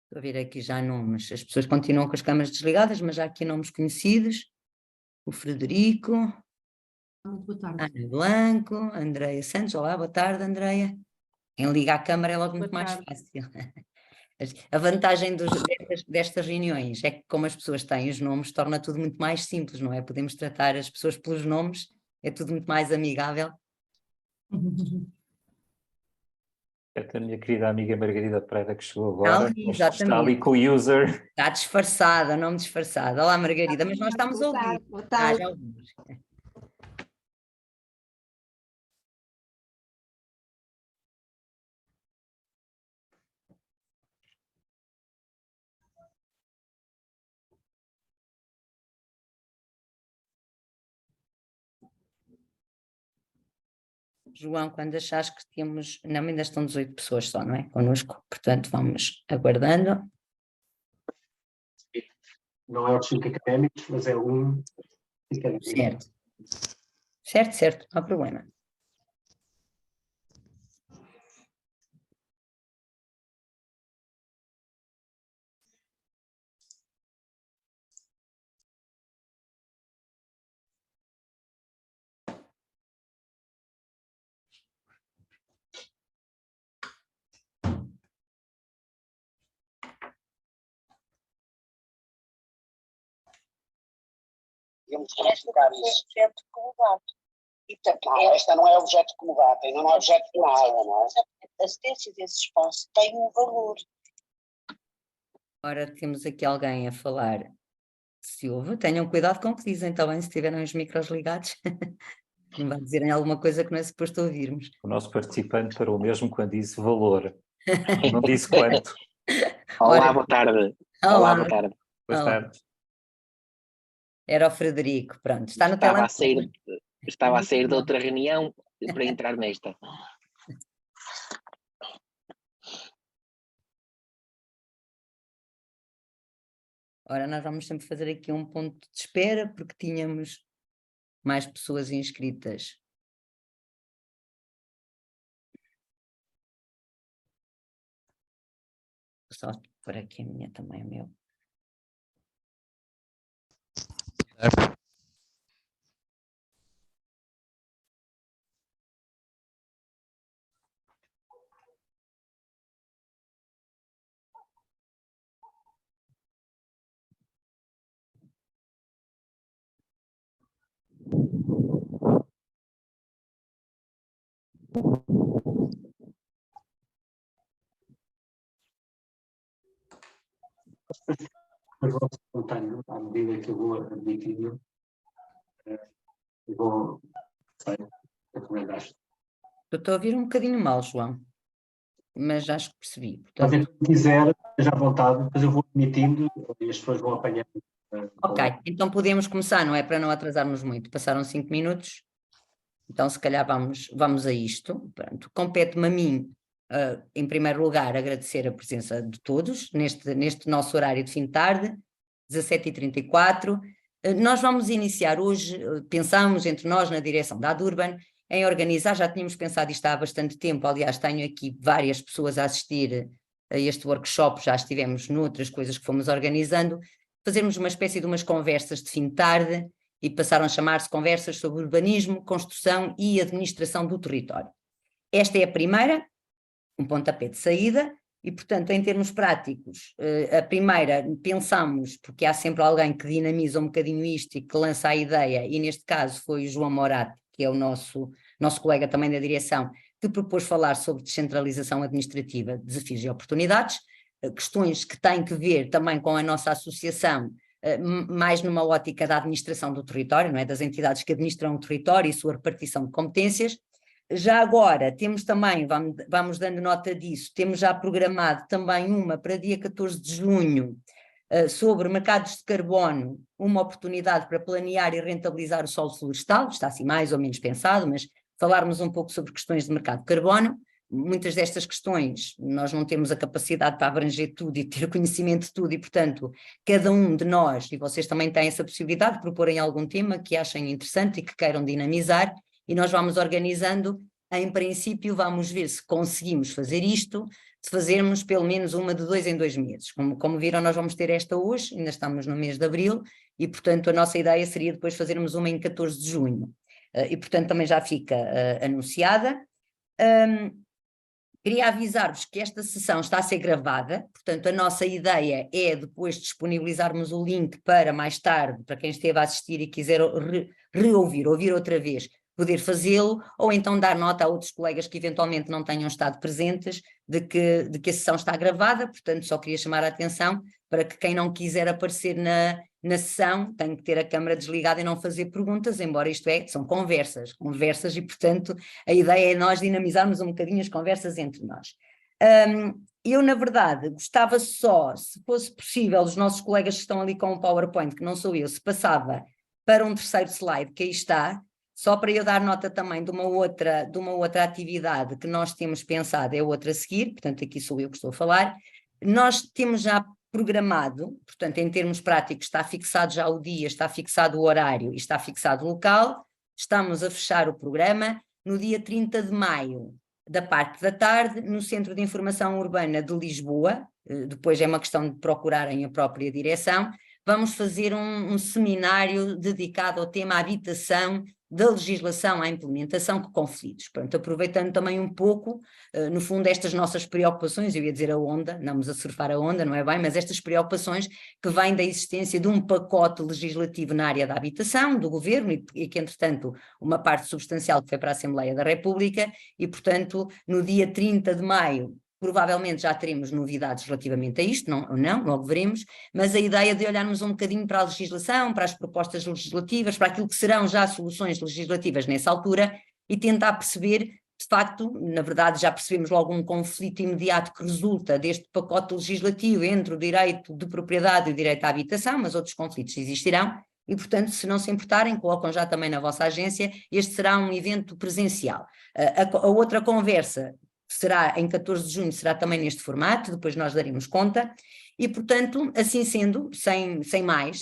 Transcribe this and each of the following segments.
Estou a ver aqui já nomes. As pessoas continuam com as câmaras desligadas, mas já aqui nomes conhecidos. O Frederico. Boa tarde. Ana Blanco, Andreia Santos. Olá, boa tarde, Andreia. Quem liga a câmara é logo muito mais fácil. A vantagem destas reuniões é que, como as pessoas têm os nomes, torna tudo muito mais simples, não é? Podemos tratar as pessoas pelos nomes, é tudo muito mais amigável. A minha querida amiga Margarida Pereira, que chegou agora, Exatamente. está ali com o user. Está disfarçada, nome disfarçado. Olá, Margarida, mas nós estamos a ouvir. Boa tarde. Já ouvimos. João, quando achares que temos... Não, ainda estão 18 pessoas só, não é? Connosco, portanto vamos aguardando. Não é os 5 académicos, mas é um académico. Certo. Certo, certo, não há problema. Podemos classificar isso. Objeto acomodado. E, portanto, não, esta não é objeto acomodado, ainda não é objeto de nada, não é? A assistência desse espaço tem um valor. Ora, temos aqui alguém a falar. Se ouve, tenham cuidado com o que dizem, também, se tiverem os micros ligados. Não vai dizerem alguma coisa que não é suposto ouvirmos. O nosso participante parou mesmo quando disse valor. Não disse quanto. Olá, Ora, boa tarde. olá. Boa tarde. Boa Olá. tarde. Era o Frederico, pronto. Está no telemóvel. Estava a sair de outra reunião para entrar nesta. Ora, nós vamos sempre fazer aqui um ponto de espera, porque tínhamos mais pessoas inscritas. Vou só pôr aqui a minha também, o meu. Mas vou espontâneo, à medida que eu vou admitindo, eu vou, sei, recomendaste. Eu estou a ouvir um bocadinho mal, João, mas acho que percebi. Mas Portanto, se quiser, esteja à vontade, depois eu vou admitindo e as pessoas vão apanhando. ok, então podemos começar, não é? Para não atrasarmos muito. Passaram 5 minutos, então se calhar vamos a isto. Pronto, compete-me a mim, em primeiro lugar, agradecer a presença de todos neste nosso horário de fim de tarde, 17h34. Nós vamos iniciar hoje, pensamos entre nós na direção da Adurban, em organizar, já tínhamos pensado isto há bastante tempo, aliás tenho aqui várias pessoas a assistir a este workshop, já estivemos noutras coisas que fomos organizando, fazermos uma espécie de umas conversas de fim de tarde e passaram a chamar-se conversas sobre urbanismo, construção e administração do território. Esta é a primeira, um pontapé de saída, e portanto em termos práticos, a primeira pensamos, porque há sempre alguém que dinamiza um bocadinho isto e que lança a ideia, e neste caso foi o João Morato, que é o nosso colega também da direção, que propôs falar sobre descentralização administrativa, desafios e oportunidades, questões que têm que ver também com a nossa associação, mais numa ótica da administração do território, não é? Das entidades que administram o território e sua repartição de competências. Já agora temos também, vamos dando nota disso, temos já programado também uma para dia 14 de junho, sobre mercados de carbono, uma oportunidade para planear e rentabilizar o solo florestal, está assim mais ou menos pensado, mas falarmos um pouco sobre questões de mercado de carbono. Muitas destas questões nós não temos a capacidade para abranger tudo e ter conhecimento de tudo e, portanto, cada um de nós, e vocês também têm essa possibilidade de proporem algum tema que achem interessante e que queiram dinamizar, e nós vamos organizando em princípio vamos ver se conseguimos fazer isto, se fazermos pelo menos uma de 2 em 2 meses. Como viram, nós vamos ter esta hoje, ainda estamos no mês de abril, e portanto a nossa ideia seria depois fazermos uma em 14 de junho. E portanto também já fica anunciada. Queria avisar-vos que esta sessão está a ser gravada, portanto a nossa ideia é depois disponibilizarmos o link para mais tarde, para quem esteve a assistir e quiser ouvir outra vez, poder fazê-lo, ou então dar nota a outros colegas que eventualmente não tenham estado presentes de que a sessão está gravada. Portanto só queria chamar a atenção para que quem não quiser aparecer na sessão tem que ter a câmara desligada e não fazer perguntas, embora isto são conversas e portanto a ideia é nós dinamizarmos um bocadinho as conversas entre nós. Eu, na verdade, gostava só, se fosse possível, os nossos colegas que estão ali com o PowerPoint, que não sou eu, se passava para um terceiro slide, que aí está, só para eu dar nota também de uma outra atividade que nós temos pensado, é outra a seguir, portanto aqui sou eu que estou a falar. Nós temos já programado, portanto em termos práticos está fixado já o dia, está fixado o horário e está fixado o local, estamos a fechar o programa no dia 30 de maio, da parte da tarde, no Centro de Informação Urbana de Lisboa. Depois é uma questão de procurarem a própria direção. Vamos fazer um seminário dedicado ao tema habitação, da legislação à implementação com conflitos. Portanto, aproveitando também um pouco, no fundo, estas nossas preocupações, eu ia dizer a onda, andamos a surfar a onda, não é bem, mas estas preocupações que vêm da existência de um pacote legislativo na área da habitação, do Governo, e que, entretanto, uma parte substancial que foi para a Assembleia da República, e, portanto, no dia 30 de maio, provavelmente já teremos novidades relativamente a isto, não, logo veremos, mas a ideia de olharmos um bocadinho para a legislação, para as propostas legislativas, para aquilo que serão já soluções legislativas nessa altura, e tentar perceber, de facto, na verdade já percebemos logo um conflito imediato que resulta deste pacote legislativo entre o direito de propriedade e o direito à habitação, mas outros conflitos existirão, e portanto, se não se importarem, colocam já também na vossa agência, este será um evento presencial. A outra conversa, será em 14 de junho, será também neste formato, depois nós daremos conta, e portanto, assim sendo, sem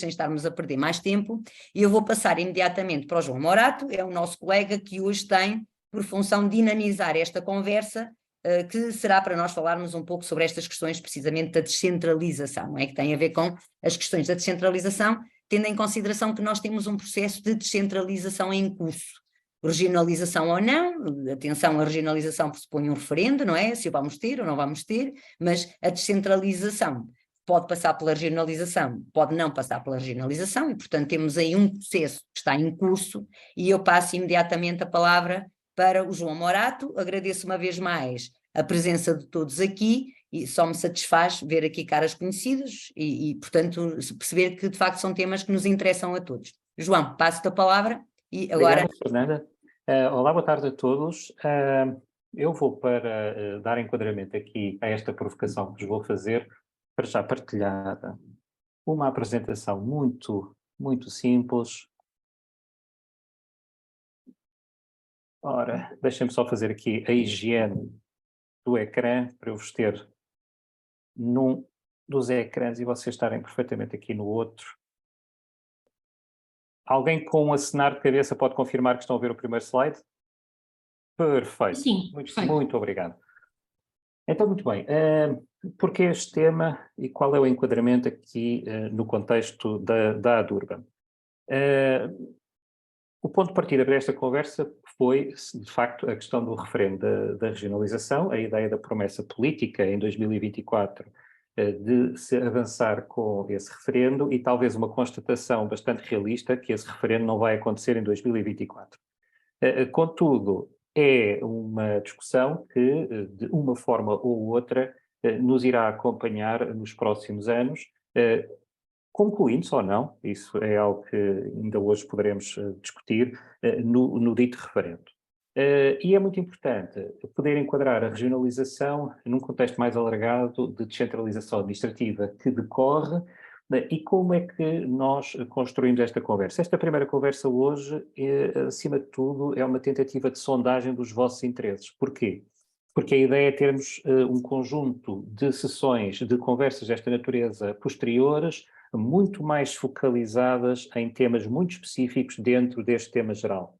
estarmos a perder mais tempo, eu vou passar imediatamente para o João Morato, é o nosso colega que hoje tem por função dinamizar esta conversa, que será para nós falarmos um pouco sobre estas questões precisamente da descentralização, não é? Que tem a ver com as questões da descentralização, tendo em consideração que nós temos um processo de descentralização em curso. Regionalização ou não, atenção, a regionalização pressupõe um referendo, não é? Se o vamos ter ou não vamos ter, mas a descentralização pode passar pela regionalização, pode não passar pela regionalização, e portanto temos aí um processo que está em curso, e eu passo imediatamente a palavra para o João Morato. Agradeço uma vez mais a presença de todos aqui, e só me satisfaz ver aqui caras conhecidas, e portanto perceber que de facto são temas que nos interessam a todos. João, passo-te a palavra. E agora... Obrigado, Fernanda. Olá, boa tarde a todos. Eu vou, para dar enquadramento aqui a esta provocação que vos vou fazer, para já partilhar uma apresentação muito simples. Ora, deixem-me só fazer aqui a higiene do ecrã, para eu vos ter num dos ecrãs e vocês estarem perfeitamente aqui no outro. Alguém com um acenar de cabeça pode confirmar que estão a ver o primeiro slide? Perfeito. Sim, perfeito. Muito obrigado. Então, muito bem. Porquê este tema e qual é o enquadramento aqui no contexto da Adurban? O ponto de partida para esta conversa foi, de facto, a questão do referendo da regionalização, a ideia da promessa política em 2024 de se avançar com esse referendo e talvez uma constatação bastante realista que esse referendo não vai acontecer em 2024. Contudo, é uma discussão que, de uma forma ou outra, nos irá acompanhar nos próximos anos, concluindo-se ou não, isso é algo que ainda hoje poderemos discutir, no dito referendo. E é muito importante poder enquadrar a regionalização num contexto mais alargado de descentralização administrativa que decorre, e como é que nós construímos esta conversa. Esta primeira conversa hoje, acima de tudo, é uma tentativa de sondagem dos vossos interesses. Porquê? Porque a ideia é termos um conjunto de sessões de conversas desta natureza posteriores, muito mais focalizadas em temas muito específicos dentro deste tema geral.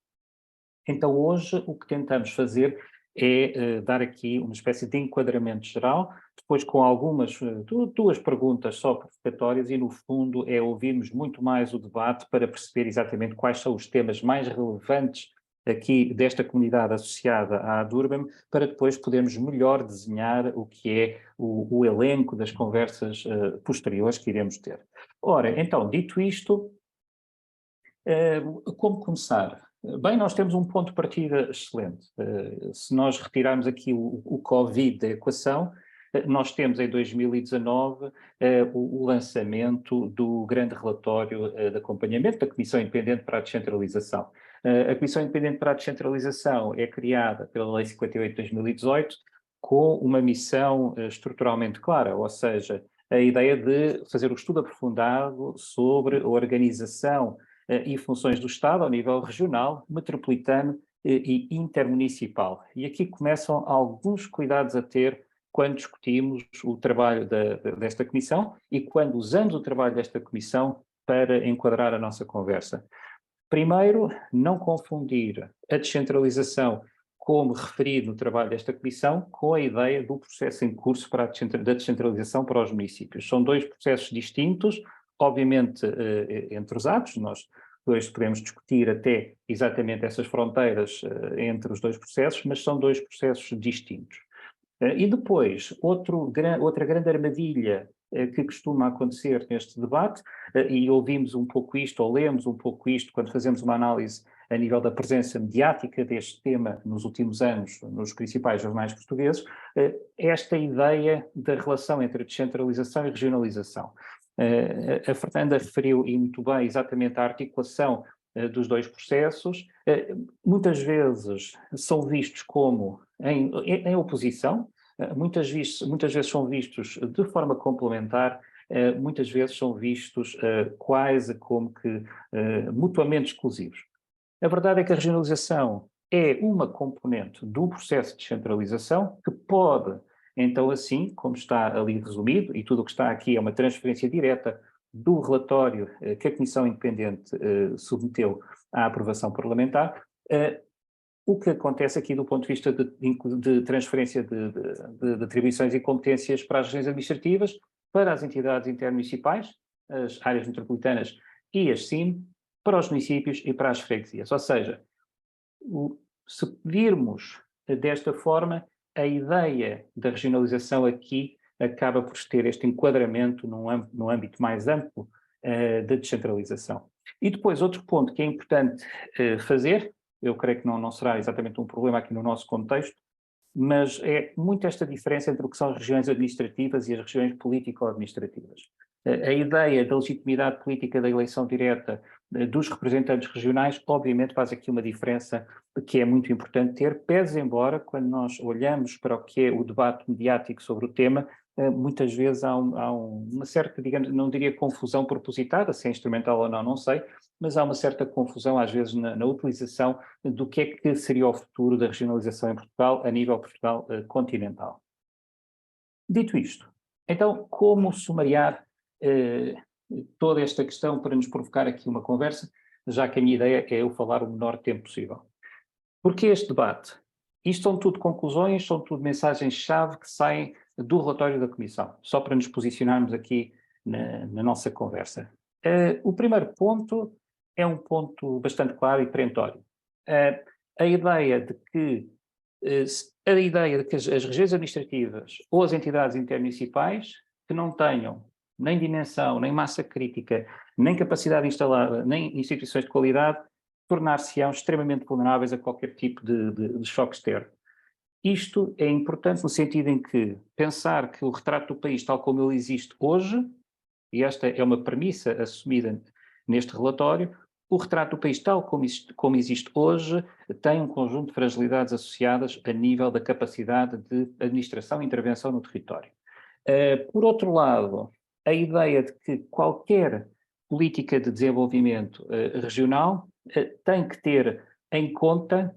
Então, hoje, o que tentamos fazer é dar aqui uma espécie de enquadramento geral, depois com algumas, duas perguntas só provocatórias e, no fundo, é ouvirmos muito mais o debate para perceber exatamente quais são os temas mais relevantes aqui desta comunidade associada à Durban, para depois podermos melhor desenhar o que é o elenco das conversas posteriores que iremos ter. Ora, então, dito isto, como começar? Bem, nós temos um ponto de partida excelente. Se nós retirarmos aqui o Covid da equação, nós temos em 2019 o lançamento do grande relatório de acompanhamento da Comissão Independente para a Descentralização. A Comissão Independente para a Descentralização é criada pela Lei 58 de 2018 com uma missão estruturalmente clara, ou seja, a ideia de fazer um estudo aprofundado sobre a organização e funções do Estado ao nível regional, metropolitano e intermunicipal. E aqui começam alguns cuidados a ter quando discutimos o trabalho desta comissão e quando usamos o trabalho desta comissão para enquadrar a nossa conversa. Primeiro, não confundir a descentralização como referido no trabalho desta comissão com a ideia do processo em curso da descentralização para os municípios. São dois processos distintos, obviamente entrusados. Nós dois podemos discutir até exatamente essas fronteiras entre os dois processos, mas são dois processos distintos. E depois, outra grande armadilha que costuma acontecer neste debate, e ouvimos um pouco isto, ou lemos um pouco isto, quando fazemos uma análise a nível da presença mediática deste tema nos últimos anos, nos principais jornais portugueses, esta ideia da relação entre a descentralização e regionalização. A Fernanda referiu, e muito bem, exatamente a articulação dos dois processos. Muitas vezes são vistos como em oposição, muitas vezes são vistos de forma complementar, muitas vezes são vistos quase como que mutuamente exclusivos. A verdade é que a regionalização é uma componente do processo de descentralização que pode, então assim, como está ali resumido, e tudo o que está aqui é uma transferência direta do relatório que a Comissão Independente submeteu à aprovação parlamentar. O que acontece aqui do ponto de vista de transferência de atribuições e competências para as regiões administrativas, para as entidades intermunicipais, as áreas metropolitanas e as CIM, para os municípios e para as freguesias. Ou seja, se virmos desta forma, a ideia da regionalização aqui acaba por ter este enquadramento num âmbito mais amplo da descentralização. E depois, outro ponto que é importante fazer, eu creio que não será exatamente um problema aqui no nosso contexto, mas é muito esta diferença entre o que são as regiões administrativas e as regiões político-administrativas. A ideia da legitimidade política da eleição direta dos representantes regionais, obviamente, faz aqui uma diferença que é muito importante ter, pese embora, quando nós olhamos para o que é o debate mediático sobre o tema, muitas vezes há uma certa, digamos, não diria confusão propositada, se é instrumental ou não sei, mas há uma certa confusão, às vezes, na utilização do que é que seria o futuro da regionalização em Portugal, a nível Portugal continental. Dito isto, então, como sumariar toda esta questão para nos provocar aqui uma conversa, já que a minha ideia é eu falar o menor tempo possível. Porque este debate? Isto são tudo conclusões, são tudo mensagens-chave que saem do relatório da Comissão, só para nos posicionarmos aqui na nossa conversa. O primeiro ponto é um ponto bastante claro e perentório. A ideia de que as regiões administrativas ou as entidades intermunicipais que não tenham nem dimensão, nem massa crítica, nem capacidade instalada, nem instituições de qualidade, tornar-se-ão extremamente vulneráveis a qualquer tipo de choque externo. Isto é importante no sentido em que pensar que o retrato do país tal como ele existe hoje, e esta é uma premissa assumida neste relatório, o retrato do país tal como existe hoje tem um conjunto de fragilidades associadas a nível da capacidade de administração e intervenção no território. Por outro lado, a ideia de que qualquer política de desenvolvimento regional tem que ter em conta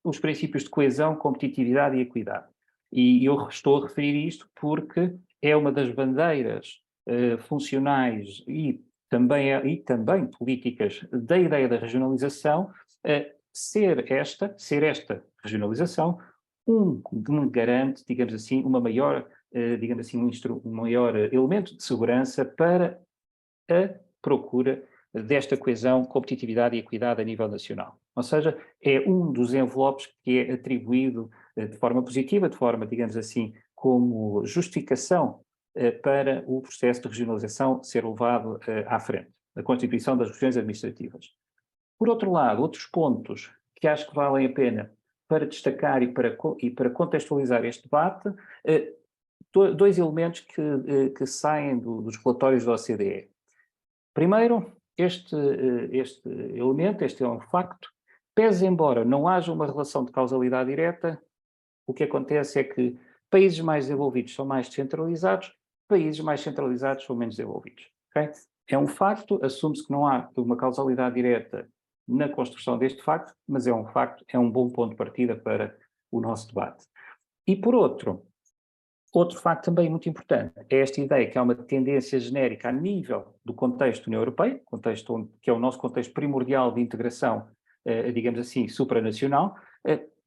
os princípios de coesão, competitividade e equidade. E eu estou a referir isto porque é uma das bandeiras funcionais e também políticas da ideia da regionalização, ser esta regionalização um garante, digamos assim, uma maior, digamos assim, um maior elemento de segurança para a procura desta coesão, competitividade e equidade a nível nacional. Ou seja, é um dos envelopes que é atribuído de forma positiva, de forma, digamos assim, como justificação para o processo de regionalização ser levado à frente, a constituição das regiões administrativas. Por outro lado, outros pontos que acho que valem a pena para destacar e para contextualizar este debate, dois elementos que saem dos relatórios da OCDE. Primeiro, este elemento, este é um facto, pese embora não haja uma relação de causalidade direta, o que acontece é que países mais desenvolvidos são mais descentralizados, países mais centralizados são menos desenvolvidos. Okay? É um facto, assume-se que não há uma causalidade direta na construção deste facto, mas é um facto, é um bom ponto de partida para o nosso debate. E por outro facto também muito importante é esta ideia que há uma tendência genérica a nível do contexto da União Europeia, que é o nosso contexto primordial de integração, digamos assim, supranacional,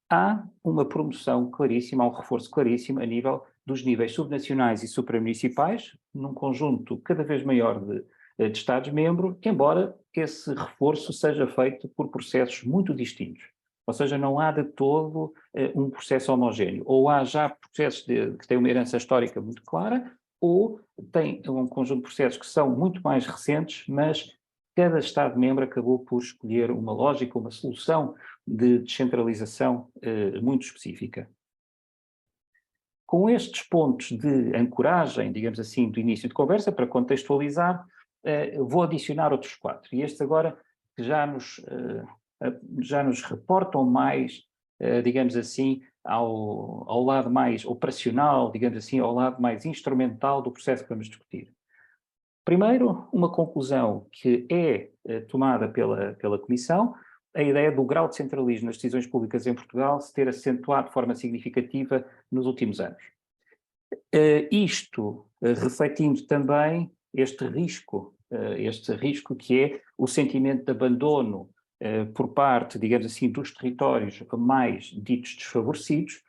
há uma promoção claríssima, há um reforço claríssimo a nível dos níveis subnacionais e supramunicipais, num conjunto cada vez maior de Estados-membros, embora esse reforço seja feito por processos muito distintos. Ou seja, não há de todo um processo homogéneo. Ou há já processos que têm uma herança histórica muito clara, ou tem um conjunto de processos que são muito mais recentes, mas cada Estado-membro acabou por escolher uma lógica, uma solução de descentralização muito específica. Com estes pontos de ancoragem, digamos assim, do início de conversa, para contextualizar, vou adicionar outros 4. E estes agora que já nos reportam mais, digamos assim, ao lado mais operacional, digamos assim, ao lado mais instrumental do processo que vamos discutir. Primeiro, uma conclusão que é tomada pela Comissão, a ideia do grau de centralismo nas decisões públicas em Portugal se ter acentuado de forma significativa nos últimos anos. Isto refletindo também este risco que é o sentimento de abandono por parte, digamos assim, dos territórios mais ditos desfavorecidos,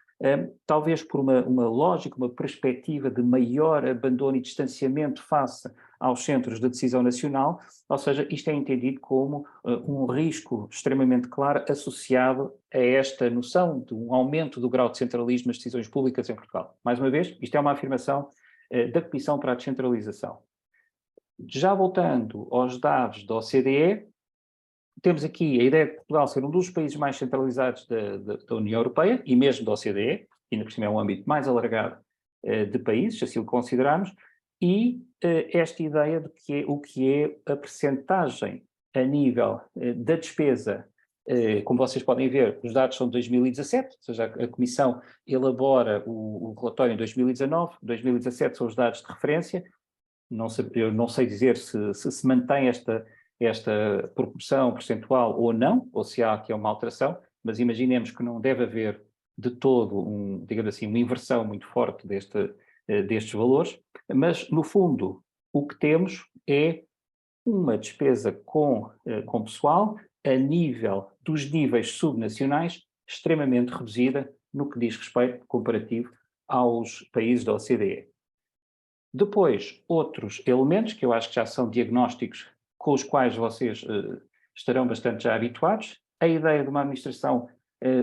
talvez por uma lógica, uma perspectiva de maior abandono e distanciamento face aos centros de decisão nacional, ou seja, isto é entendido como um risco extremamente claro associado a esta noção de um aumento do grau de centralismo nas decisões públicas em Portugal. Mais uma vez, isto é uma afirmação da Comissão para a Descentralização. Já voltando aos dados da OCDE, temos aqui a ideia de Portugal ser um dos países mais centralizados da União Europeia e mesmo da OCDE, que ainda por cima é um âmbito mais alargado de países, assim o considerarmos, e esta ideia de o que é a percentagem a nível da despesa, como vocês podem ver, os dados são de 2017, ou seja, a Comissão elabora o relatório em 2019, 2017 são os dados de referência. Eu não sei dizer se mantém esta proporção percentual ou não, ou se há aqui uma alteração, mas imaginemos que não deve haver de todo, digamos assim, uma inversão muito forte destes valores, mas no fundo o que temos é uma despesa com pessoal a nível dos níveis subnacionais extremamente reduzida no que diz respeito comparativo aos países da OCDE. Depois, outros elementos que eu acho que já são diagnósticos com os quais vocês estarão bastante já habituados, a ideia de uma administração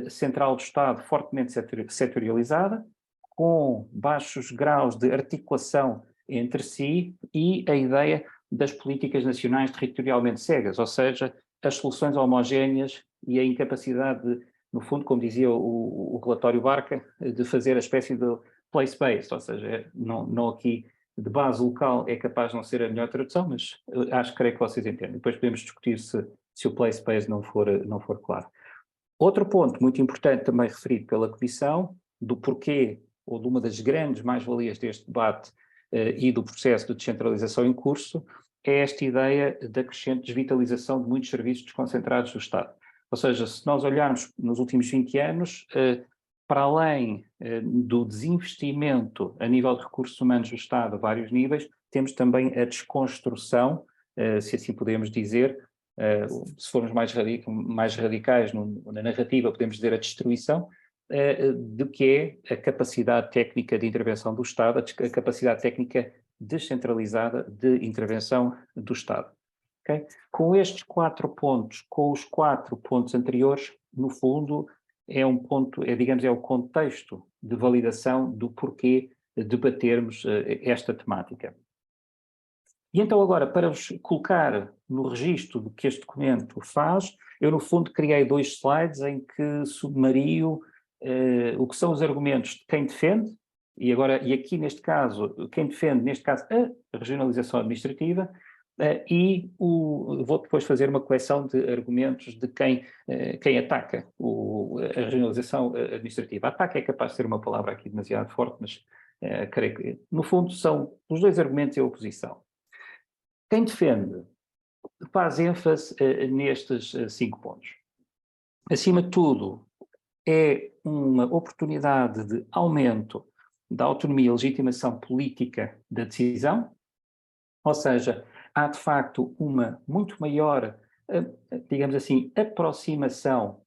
central do Estado fortemente setorializada, com baixos graus de articulação entre si e a ideia das políticas nacionais territorialmente cegas, ou seja, as soluções homogéneas e a incapacidade de, no fundo, como dizia o relatório Barca, de fazer a espécie de place-based, ou seja, não aqui de base local é capaz de não ser a melhor tradução, mas creio que vocês entendem. Depois podemos discutir se o place-based não for claro. Outro ponto muito importante também referido pela Comissão, do porquê ou de uma das grandes mais-valias deste debate e do processo de descentralização em curso, é esta ideia da crescente desvitalização de muitos serviços desconcentrados do Estado. Ou seja, se nós olharmos nos últimos 20 anos, para além do desinvestimento a nível de recursos humanos do Estado a vários níveis, temos também a desconstrução, se assim podemos dizer, se formos mais radicais na narrativa, podemos dizer a destruição, do que é a capacidade técnica de intervenção do Estado, a capacidade técnica descentralizada de intervenção do Estado. Okay? Com estes 4 pontos, com os 4 pontos anteriores, no fundo, é um ponto, digamos, é o contexto de validação do porquê debatermos esta temática. E então agora, para vos colocar no registro do que este documento faz, eu no fundo criei 2 slides em que sumario o que são os argumentos de quem defende, e aqui neste caso, quem defende, neste caso, a regionalização administrativa, vou depois fazer uma coleção de argumentos de quem ataca a regionalização administrativa. Ataque é capaz de ser uma palavra aqui demasiado forte, mas creio que, no fundo, são os 2 argumentos em oposição. Quem defende faz ênfase nestes 5 pontos. Acima de tudo, é uma oportunidade de aumento da autonomia e legitimação política da decisão, ou seja, há de facto uma muito maior, digamos assim, aproximação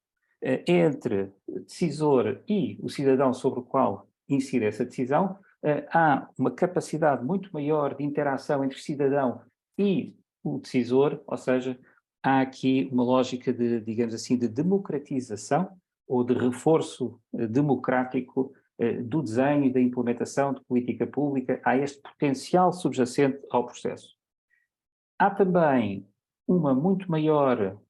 entre o decisor e o cidadão sobre o qual incide essa decisão, há uma capacidade muito maior de interação entre o cidadão e o decisor, ou seja, há aqui uma lógica de, digamos assim, de democratização ou de reforço democrático do desenho e da implementação de política pública, há este potencial subjacente ao processo. Há também uma muito maior,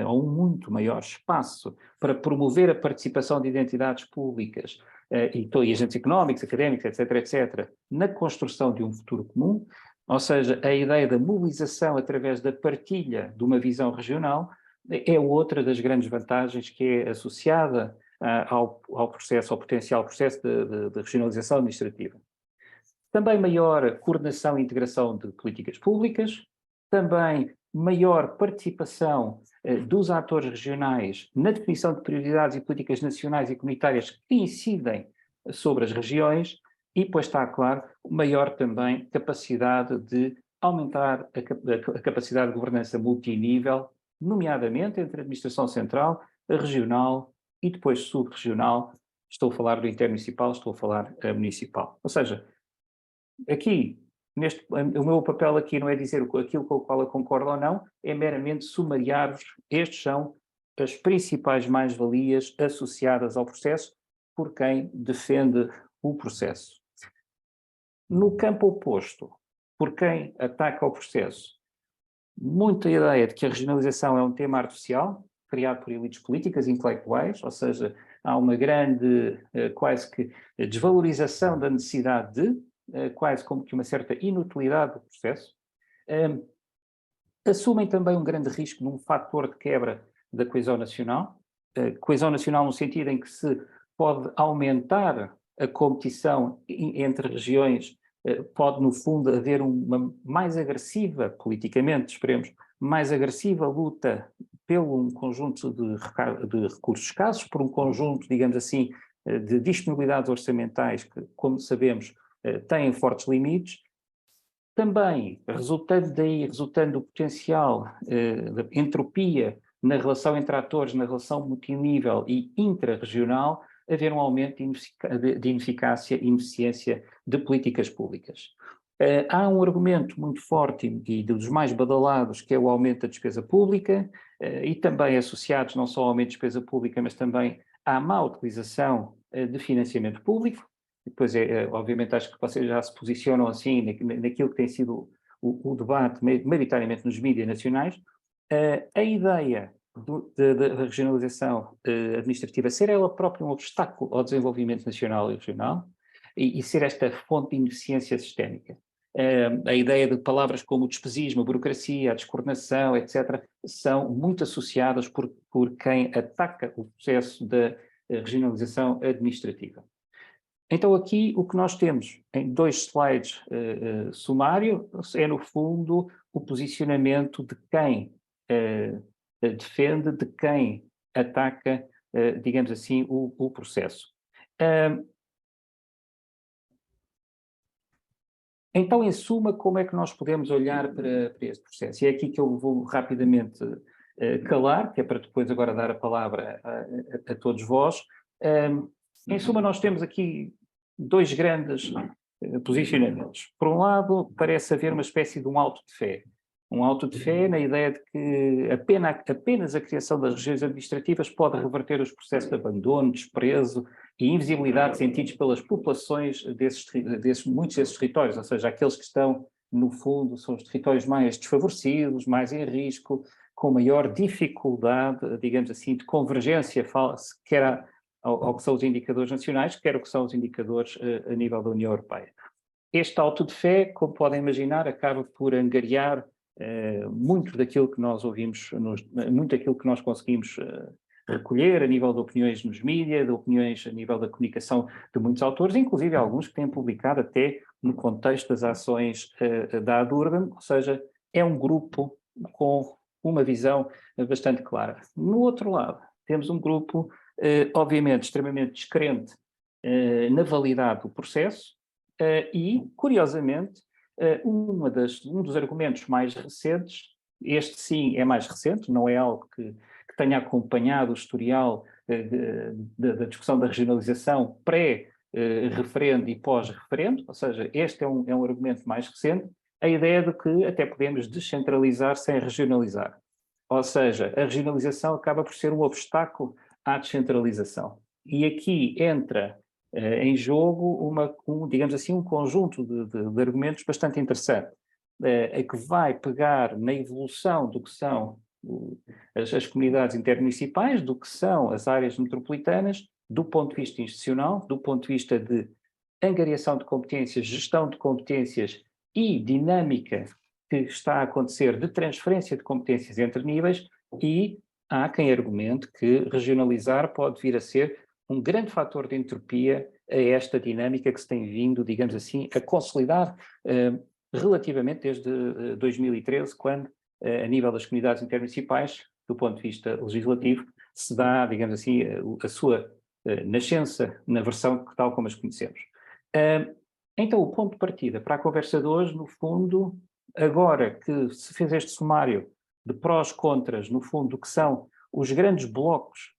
ou um muito maior espaço para promover a participação de identidades públicas e agentes económicos, académicos, etc., na construção de um futuro comum, ou seja, a ideia da mobilização através da partilha de uma visão regional é outra das grandes vantagens que é associada ao processo, ao potencial processo de regionalização administrativa. Também maior coordenação e integração de políticas públicas, também maior participação dos atores regionais na definição de prioridades e políticas nacionais e comunitárias que incidem sobre as regiões e, pois está claro, maior também capacidade de aumentar a capacidade de governança multinível, nomeadamente entre a administração central, a regional e depois subregional. Estou a falar do intermunicipal, estou a falar municipal. Ou seja, aqui, o meu papel aqui não é dizer aquilo com o qual eu concordo ou não, é meramente sumariar-vos. Estes são as principais mais-valias associadas ao processo por quem defende o processo. No campo oposto, por quem ataca o processo, muita ideia de que a regionalização é um tema artificial, criado por elites políticas e intelectuais, ou seja, há uma grande, quase que, desvalorização da necessidade de, quase como que uma certa inutilidade do processo. Assumem também um grande risco num fator de quebra da coesão nacional no sentido em que se pode aumentar a competição entre regiões, pode no fundo haver uma mais agressiva, politicamente, esperemos, mais agressiva luta pelo um conjunto de recursos escassos, por um conjunto, digamos assim, de disponibilidades orçamentais que, como sabemos, têm fortes limites. Também, resultando do potencial de entropia na relação entre atores, na relação multinível e intrarregional, haver um aumento de ineficácia e ineficiência de políticas públicas. Há um argumento muito forte e dos mais badalados, que é o aumento da despesa pública, e também associados não só ao aumento de despesa pública, mas também à má utilização de financiamento público. Depois, obviamente, acho que vocês já se posicionam assim naquilo que tem sido o debate maioritariamente nos mídias nacionais. A ideia da regionalização administrativa ser ela própria um obstáculo ao desenvolvimento nacional e regional e ser esta fonte de ineficiência sistémica. A ideia de palavras como o despesismo, a burocracia, a descoordenação, etc., são muito associadas por quem ataca o processo da regionalização administrativa. Então aqui o que nós temos em 2 slides sumário é no fundo o posicionamento de quem defende, de quem ataca, digamos assim, o processo. Então, em suma, como é que nós podemos olhar para este processo? E é aqui que eu vou rapidamente calar, que é para depois agora dar a palavra a todos vós. Em suma, nós temos aqui dois grandes posicionamentos. Por um lado, parece haver uma espécie de um auto de fé. Um auto de fé na ideia de que apenas a criação das regiões administrativas pode reverter os processos de abandono, desprezo e invisibilidade sentidos pelas populações muitos desses territórios, ou seja, aqueles que estão, no fundo, são os territórios mais desfavorecidos, mais em risco, com maior dificuldade, digamos assim, de convergência, quer ao que são os indicadores nacionais, quer ao que são os indicadores a nível da União Europeia. Este auto de fé, como podem imaginar, acaba por angariar muito daquilo que nós ouvimos, muito daquilo que nós conseguimos recolher a nível de opiniões nos mídias, de opiniões a nível da comunicação de muitos autores, inclusive alguns que têm publicado até no contexto das ações da Adurban, ou seja, é um grupo com uma visão bastante clara. No outro lado, temos um grupo, obviamente, extremamente descrente na validade do processo e, curiosamente, um dos argumentos mais recentes, este sim é mais recente, não é algo que tenha acompanhado o historial da discussão da regionalização pré-referendo e pós-referendo, ou seja, este é um argumento mais recente, a ideia de que até podemos descentralizar sem regionalizar. Ou seja, a regionalização acaba por ser um obstáculo à descentralização. E aqui entra em jogo digamos assim, um conjunto de argumentos bastante interessante, que vai pegar na evolução do que são as comunidades intermunicipais, do que são as áreas metropolitanas, do ponto de vista institucional, do ponto de vista de angariação de competências, gestão de competências e dinâmica que está a acontecer de transferência de competências entre níveis, e há quem argumente que regionalizar pode vir a ser um grande fator de entropia a esta dinâmica que se tem vindo, digamos assim, a consolidar relativamente desde 2013, quando, a nível das comunidades intermunicipais, do ponto de vista legislativo, se dá, digamos assim, a sua nascença na versão tal como as conhecemos. Então, o ponto de partida para a conversa de hoje, no fundo, agora que se fez este sumário de prós e contras, no fundo, que são os grandes blocos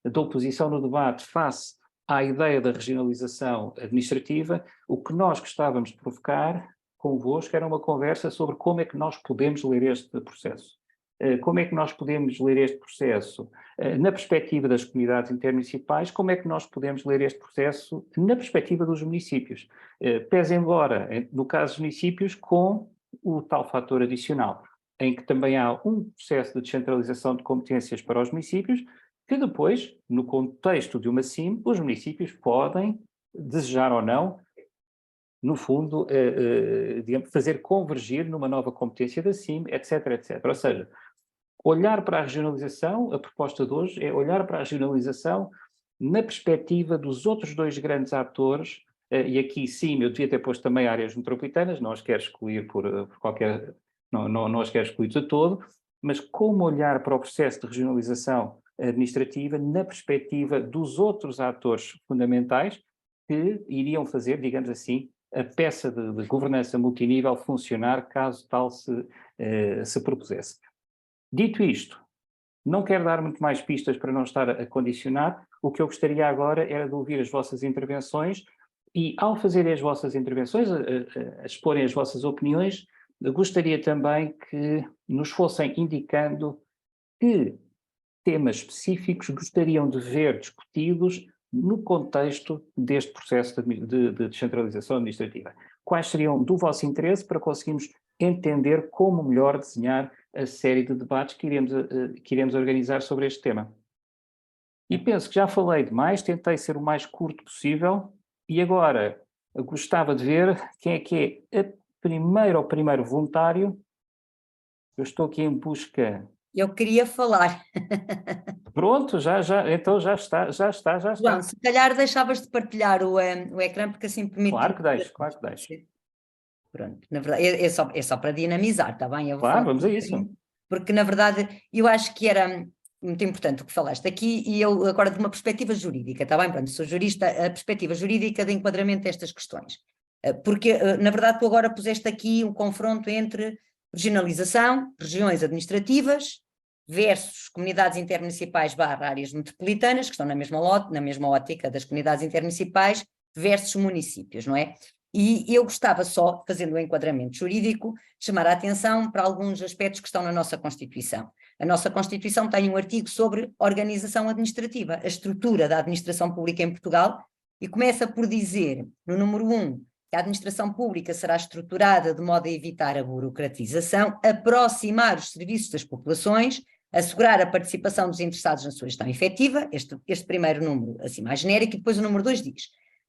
da oposição no debate face à ideia da regionalização administrativa, o que nós gostávamos de provocar convosco era uma conversa sobre como é que nós podemos ler este processo. Como é que nós podemos ler este processo na perspectiva das comunidades intermunicipais, como é que nós podemos ler este processo na perspectiva dos municípios, pese embora, no caso dos municípios, com o tal fator adicional, em que também há um processo de descentralização de competências para os municípios, que depois, no contexto de uma CIM, os municípios podem desejar ou não, no fundo, digamos, fazer convergir numa nova competência da CIM, etc, etc. Ou seja, olhar para a regionalização, a proposta de hoje é olhar para a regionalização na perspectiva dos outros dois grandes atores, e aqui sim, eu devia ter posto também áreas metropolitanas, não as quero excluir por qualquer, não as quero excluir de todo, mas como olhar para o processo de regionalização administrativa na perspectiva dos outros atores fundamentais que iriam fazer, digamos assim, a peça de governança multinível funcionar caso tal se propusesse. Dito isto, não quero dar muito mais pistas para não estar a condicionar. O que eu gostaria agora era de ouvir as vossas intervenções e, ao fazerem as vossas intervenções, a exporem as vossas opiniões, gostaria também que nos fossem indicando que temas específicos gostariam de ver discutidos no contexto deste processo de descentralização administrativa. Quais seriam do vosso interesse para conseguirmos entender como melhor desenhar a série de debates que iremos organizar sobre este tema? E penso que já falei demais, tentei ser o mais curto possível e agora gostava de ver quem é o primeiro voluntário. Eu estou aqui em busca... Eu queria falar. Pronto, então já está. João, se calhar deixavas de partilhar o ecrã, porque assim permite... Claro que deixo. Pronto, na verdade, é só para dinamizar, está bem? Claro, vamos a isso. Porque, na verdade, eu acho que era muito importante o que falaste aqui, e eu agora de uma perspectiva jurídica, está bem? Pronto, sou jurista, a perspectiva jurídica de enquadramento destas questões. Porque, na verdade, tu agora puseste aqui um confronto entre Regionalização, regiões administrativas, versus comunidades intermunicipais / áreas metropolitanas, que estão na mesma ótica das comunidades intermunicipais, versus municípios, não é? E eu gostava só, fazendo o enquadramento jurídico, chamar a atenção para alguns aspectos que estão na nossa Constituição. A nossa Constituição tem um artigo sobre organização administrativa, a estrutura da administração pública em Portugal, e começa por dizer, no número 1, que a administração pública será estruturada de modo a evitar a burocratização, aproximar os serviços das populações, assegurar a participação dos interessados na sua gestão efetiva, este primeiro número assim mais genérico, e depois o número 2 diz: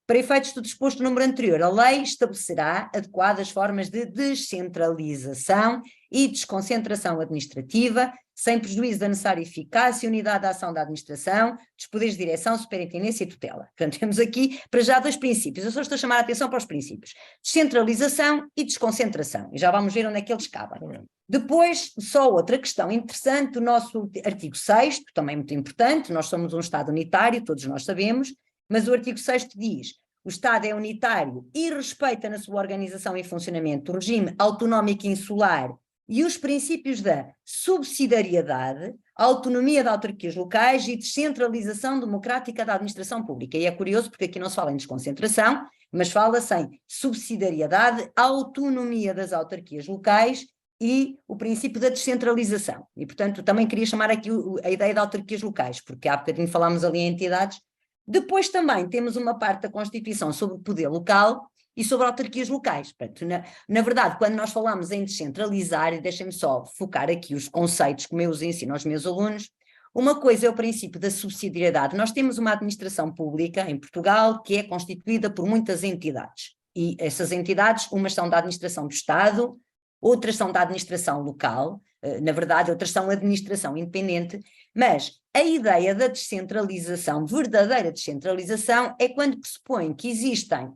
para efeitos do disposto no número anterior, a lei estabelecerá adequadas formas de descentralização e desconcentração administrativa, sem prejuízo da necessária eficácia e unidade da ação da administração, dos poderes de direção, superintendência e tutela. Portanto, temos aqui, para já, 2 princípios. Eu só estou a chamar a atenção para os princípios: descentralização e desconcentração. E já vamos ver onde é que eles cabem. Depois, só outra questão interessante, o nosso artigo 6º, também muito importante, nós somos um Estado unitário, todos nós sabemos, mas o artigo 6º diz: o Estado é unitário e respeita na sua organização e funcionamento o regime autonómico insular e os princípios da subsidiariedade, autonomia de autarquias locais e descentralização democrática da administração pública. E é curioso porque aqui não se fala em desconcentração, mas fala-se em subsidiariedade, autonomia das autarquias locais e o princípio da descentralização. E, portanto, também queria chamar aqui a ideia de autarquias locais, porque há bocadinho falámos ali em entidades. Depois também temos uma parte da Constituição sobre o poder local e sobre autarquias locais. Portanto, na verdade, quando nós falamos em descentralizar, e deixem-me só focar aqui os conceitos como eu os ensino aos meus alunos, uma coisa é o princípio da subsidiariedade. Nós temos uma administração pública em Portugal que é constituída por muitas entidades. E essas entidades, umas são da administração do Estado, outras são da administração local, na verdade outras são administração independente, mas a ideia da descentralização, verdadeira descentralização, é quando pressupõe que existem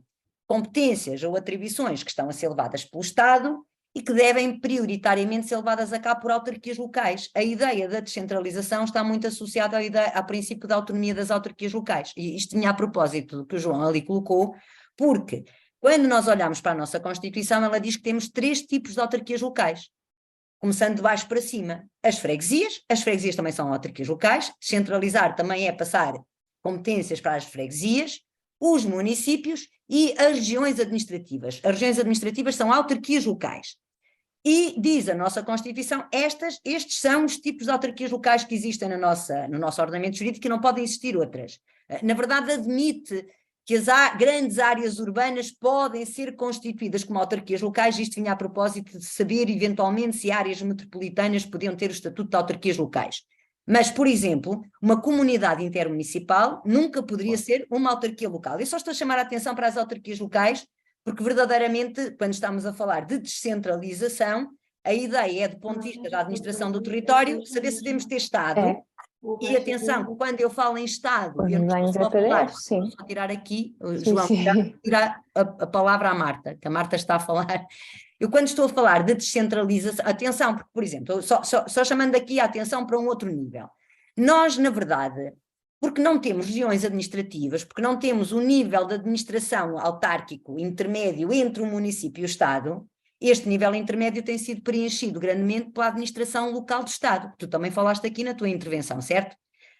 competências ou atribuições que estão a ser levadas pelo Estado e que devem prioritariamente ser levadas a cabo por autarquias locais. A ideia da descentralização está muito associada ao princípio da autonomia das autarquias locais. E isto vinha a propósito do que o João ali colocou, porque quando nós olhamos para a nossa Constituição, ela diz que temos 3 tipos de autarquias locais, começando de baixo para cima. As freguesias também são autarquias locais, descentralizar também é passar competências para as freguesias, os municípios e as regiões administrativas. As regiões administrativas são autarquias locais. E diz a nossa Constituição, estes são os tipos de autarquias locais que existem no nosso ordenamento jurídico e não podem existir outras. Na verdade, admite que as grandes áreas urbanas podem ser constituídas como autarquias locais. Isto vinha a propósito de saber, eventualmente, se áreas metropolitanas podiam ter o estatuto de autarquias locais. Mas, por exemplo, uma comunidade intermunicipal nunca poderia ser uma autarquia local. Eu só estou a chamar a atenção para as autarquias locais, porque verdadeiramente, quando estamos a falar de descentralização, a ideia é, do ponto de vista da administração do território, saber se devemos ter Estado. E atenção, quando eu falo em Estado, eu não estou só a falar, vou só tirar aqui, João, tirar a palavra à Marta, que a Marta está a falar. Eu quando estou a falar de descentralização, atenção, porque, por exemplo, só chamando aqui a atenção para um outro nível. Nós, na verdade, porque não temos regiões administrativas, porque não temos um nível de administração autárquico intermédio entre o município e o Estado, este nível intermédio tem sido preenchido grandemente pela administração local do Estado. Tu também falaste aqui na tua intervenção, certo?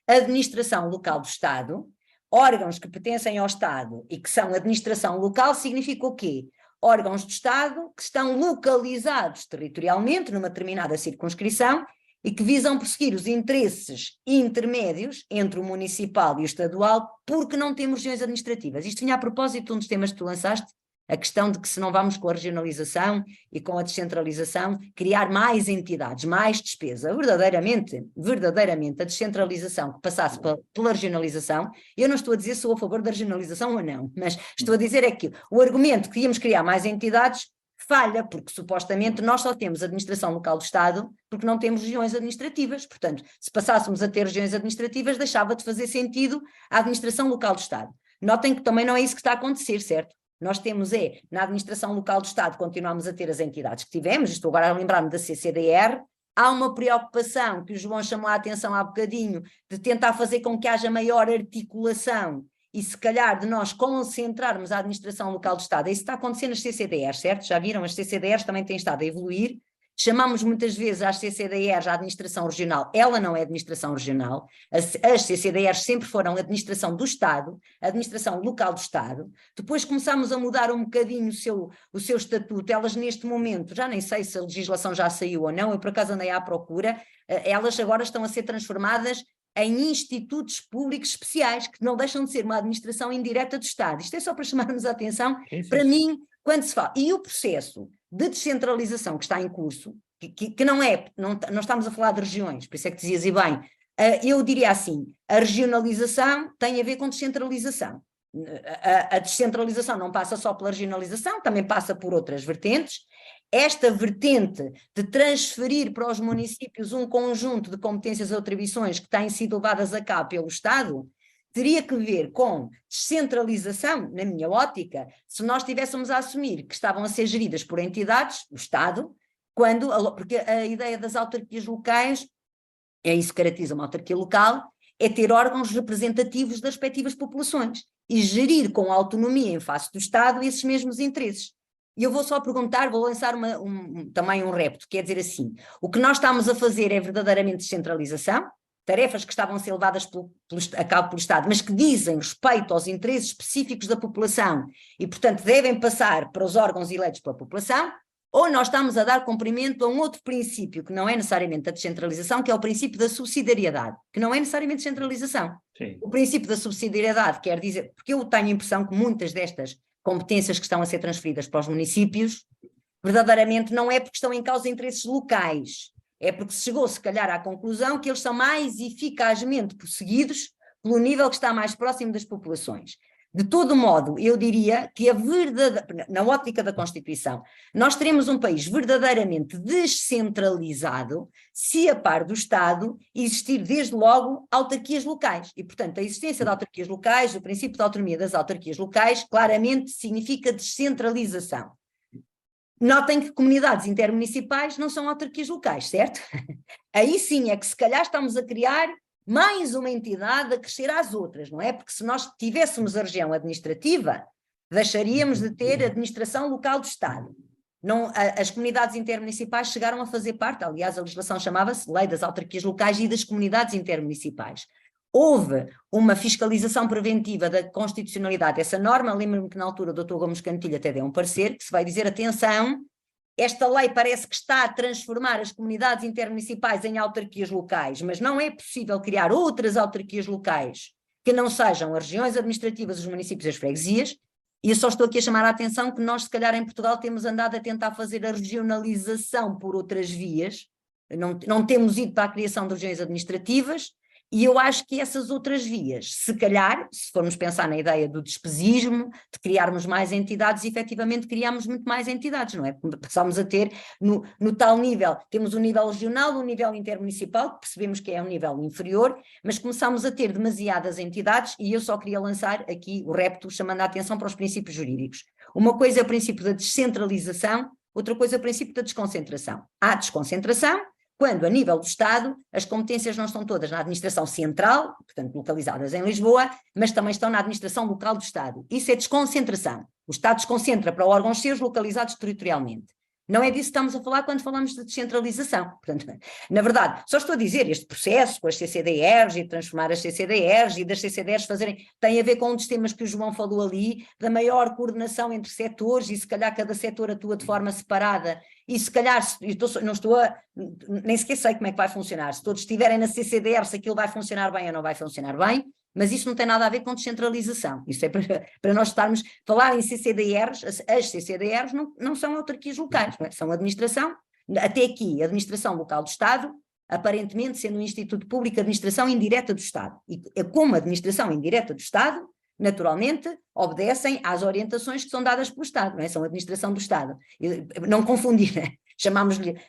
A administração local do Estado, órgãos que pertencem ao Estado e que são administração local, significa o quê? Órgãos do Estado que estão localizados territorialmente numa determinada circunscrição e que visam perseguir os interesses intermédios entre o municipal e o estadual, porque não temos regiões administrativas. Isto vinha a propósito de um dos temas que tu lançaste, a questão de que se não vamos com a regionalização e com a descentralização criar mais entidades, mais despesa. Verdadeiramente, a descentralização que passasse pela regionalização, eu não estou a dizer se sou a favor da regionalização ou não, mas estou a dizer é que o argumento que íamos criar mais entidades falha, porque supostamente nós só temos administração local do Estado porque não temos regiões administrativas. Portanto, se passássemos a ter regiões administrativas, deixava de fazer sentido a administração local do Estado. Notem que também não é isso que está a acontecer, certo? Nós temos na administração local do Estado, continuamos a ter as entidades que tivemos, estou agora a lembrar-me da CCDR, há uma preocupação que o João chamou a atenção há bocadinho, de tentar fazer com que haja maior articulação e se calhar de nós concentrarmos a administração local do Estado. Isso está acontecendo nas CCDRs, certo? Já viram? As CCDRs também têm estado a evoluir chamamos muitas vezes às CCDRs a administração regional, ela não é administração regional, as CCDRs sempre foram administração do Estado, administração local do Estado, depois começámos a mudar um bocadinho o seu estatuto, elas neste momento, já nem sei se a legislação já saiu ou não, eu por acaso andei à procura, elas agora estão a ser transformadas em institutos públicos especiais, que não deixam de ser uma administração indireta do Estado. Isto é só para chamarmos a atenção, para mim, quando se fala, e o processo de descentralização que está em curso, que não estamos a falar de regiões, por isso é que dizias e bem, eu diria assim, a regionalização tem a ver com descentralização. A descentralização não passa só pela regionalização, também passa por outras vertentes. Esta vertente de transferir para os municípios um conjunto de competências ou atribuições que têm sido levadas a cabo pelo Estado, teria que ver com descentralização, na minha ótica, se nós estivéssemos a assumir que estavam a ser geridas por entidades, o Estado, porque a ideia das autarquias locais, é isso que caracteriza uma autarquia local, é ter órgãos representativos das respectivas populações e gerir com autonomia em face do Estado esses mesmos interesses. E eu vou só perguntar, vou lançar também um repto, quer dizer assim, o que nós estamos a fazer é verdadeiramente descentralização, tarefas que estavam a ser levadas a cabo pelo Estado, mas que dizem respeito aos interesses específicos da população e, portanto, devem passar para os órgãos eleitos pela população, ou nós estamos a dar cumprimento a um outro princípio, que não é necessariamente a descentralização, que é o princípio da subsidiariedade, que não é necessariamente descentralização. Sim. O princípio da subsidiariedade quer dizer, porque eu tenho a impressão que muitas destas competências que estão a ser transferidas para os municípios, verdadeiramente não é porque estão em causa interesses locais, é porque se chegou se calhar à conclusão que eles são mais eficazmente perseguidos pelo nível que está mais próximo das populações. De todo modo, eu diria que na ótica da Constituição, nós teremos um país verdadeiramente descentralizado se a par do Estado existir desde logo autarquias locais. E, portanto, a existência de autarquias locais, o princípio da autonomia das autarquias locais, claramente significa descentralização. Notem que comunidades intermunicipais não são autarquias locais, certo? Aí sim é que se calhar estamos a criar mais uma entidade a crescer às outras, não é? Porque se nós tivéssemos a região administrativa, deixaríamos de ter administração local do Estado. Não, as comunidades intermunicipais chegaram a fazer parte, aliás, a legislação chamava-se Lei das Autarquias Locais e das Comunidades Intermunicipais. Houve uma fiscalização preventiva da constitucionalidade dessa norma, lembro-me que na altura o Dr. Gomes Cantilho até deu um parecer, que se vai dizer, atenção, esta lei parece que está a transformar as comunidades intermunicipais em autarquias locais, mas não é possível criar outras autarquias locais que não sejam as regiões administrativas, os municípios e as freguesias, e eu só estou aqui a chamar a atenção que nós, se calhar, em Portugal temos andado a tentar fazer a regionalização por outras vias, não temos ido para a criação de regiões administrativas, e eu acho que essas outras vias, se calhar, se formos pensar na ideia do despesismo, de criarmos mais entidades, efetivamente criamos muito mais entidades, não é? Passámos a ter, no tal nível, temos o nível regional, o nível intermunicipal, que percebemos que é um nível inferior, mas começámos a ter demasiadas entidades e eu só queria lançar aqui o repto, chamando a atenção para os princípios jurídicos. Uma coisa é o princípio da descentralização, outra coisa é o princípio da desconcentração. Há desconcentração quando, a nível do Estado, as competências não estão todas na administração central, portanto localizadas em Lisboa, mas também estão na administração local do Estado. Isso é desconcentração. O Estado desconcentra para órgãos seus localizados territorialmente. Não é disso que estamos a falar quando falamos de descentralização. Portanto, na verdade, só estou a dizer, este processo com as CCDRs e transformar as CCDRs e das CCDRs fazerem, tem a ver com um dos temas que o João falou ali, da maior coordenação entre setores e se calhar cada setor atua de forma separada e se calhar, nem sequer sei como é que vai funcionar, se todos estiverem na CCDR, se aquilo vai funcionar bem ou não vai funcionar bem, mas isso não tem nada a ver com descentralização. Isso é para nós estarmos, falar em CCDRs, as CCDRs não são autarquias locais, não é? São administração, até aqui, administração local do Estado, aparentemente sendo um instituto público, administração indireta do Estado. E como administração indireta do Estado, naturalmente, obedecem às orientações que são dadas pelo Estado, não é? São administração do Estado. Não confundir, né? Chamamos-lhe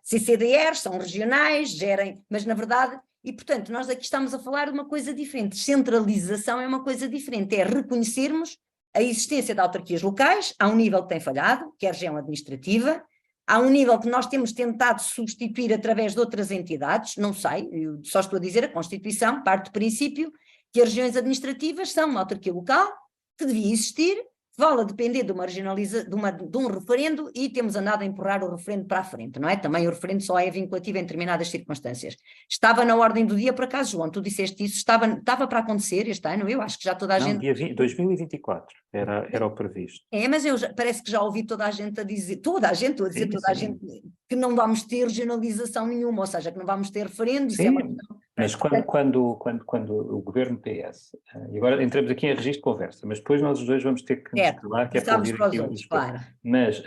CCDRs, são regionais, gerem, mas na verdade... E, portanto, nós aqui estamos a falar de uma coisa diferente. Descentralização é uma coisa diferente, é reconhecermos a existência de autarquias locais, há um nível que tem falhado, que é a região administrativa, há um nível que nós temos tentado substituir através de outras entidades, não sei, eu só estou a dizer, a Constituição parte do princípio que as regiões administrativas são uma autarquia local, que devia existir, vale a depender de um referendo e temos andado a empurrar o referendo para a frente, não é? Também o referendo só é vinculativo em determinadas circunstâncias. Estava na ordem do dia, por acaso, João, tu disseste isso, estava para acontecer este ano, eu acho que já toda a Não, gente... dia 2024 era o previsto. mas parece que já ouvi toda a gente a dizer, toda a gente, Sim, a sim. gente, que não vamos ter regionalização nenhuma, ou seja, que não vamos ter referendo, isso é Sim, uma questão. mas quando o governo PS, e agora entramos aqui em registro de conversa, mas depois nós os dois vamos ter que nos Certo, calar, que é para passamos ouvir para os aqui outros, os claro. Mas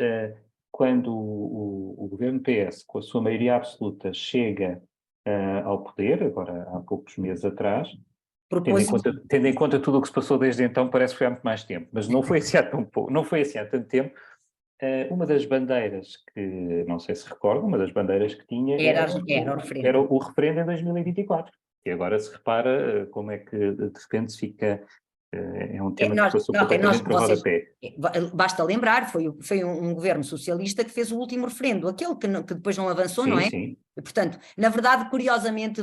quando o governo PS, com a sua maioria absoluta, chega ao poder, agora há poucos meses atrás, tendo em conta tudo o que se passou desde então, parece que foi há muito mais tempo, mas não foi assim há tanto tempo. Uma das bandeiras que, não sei se recordam, uma das bandeiras que tinha Era o referendo. era o referendo em 2024. E agora se repara como é que de repente se fica... É um tema que passou completamente para o rodapé. Basta lembrar, foi um governo socialista que fez o último referendo, aquele que depois não avançou, Sim, não é? sim. E, portanto, na verdade, curiosamente,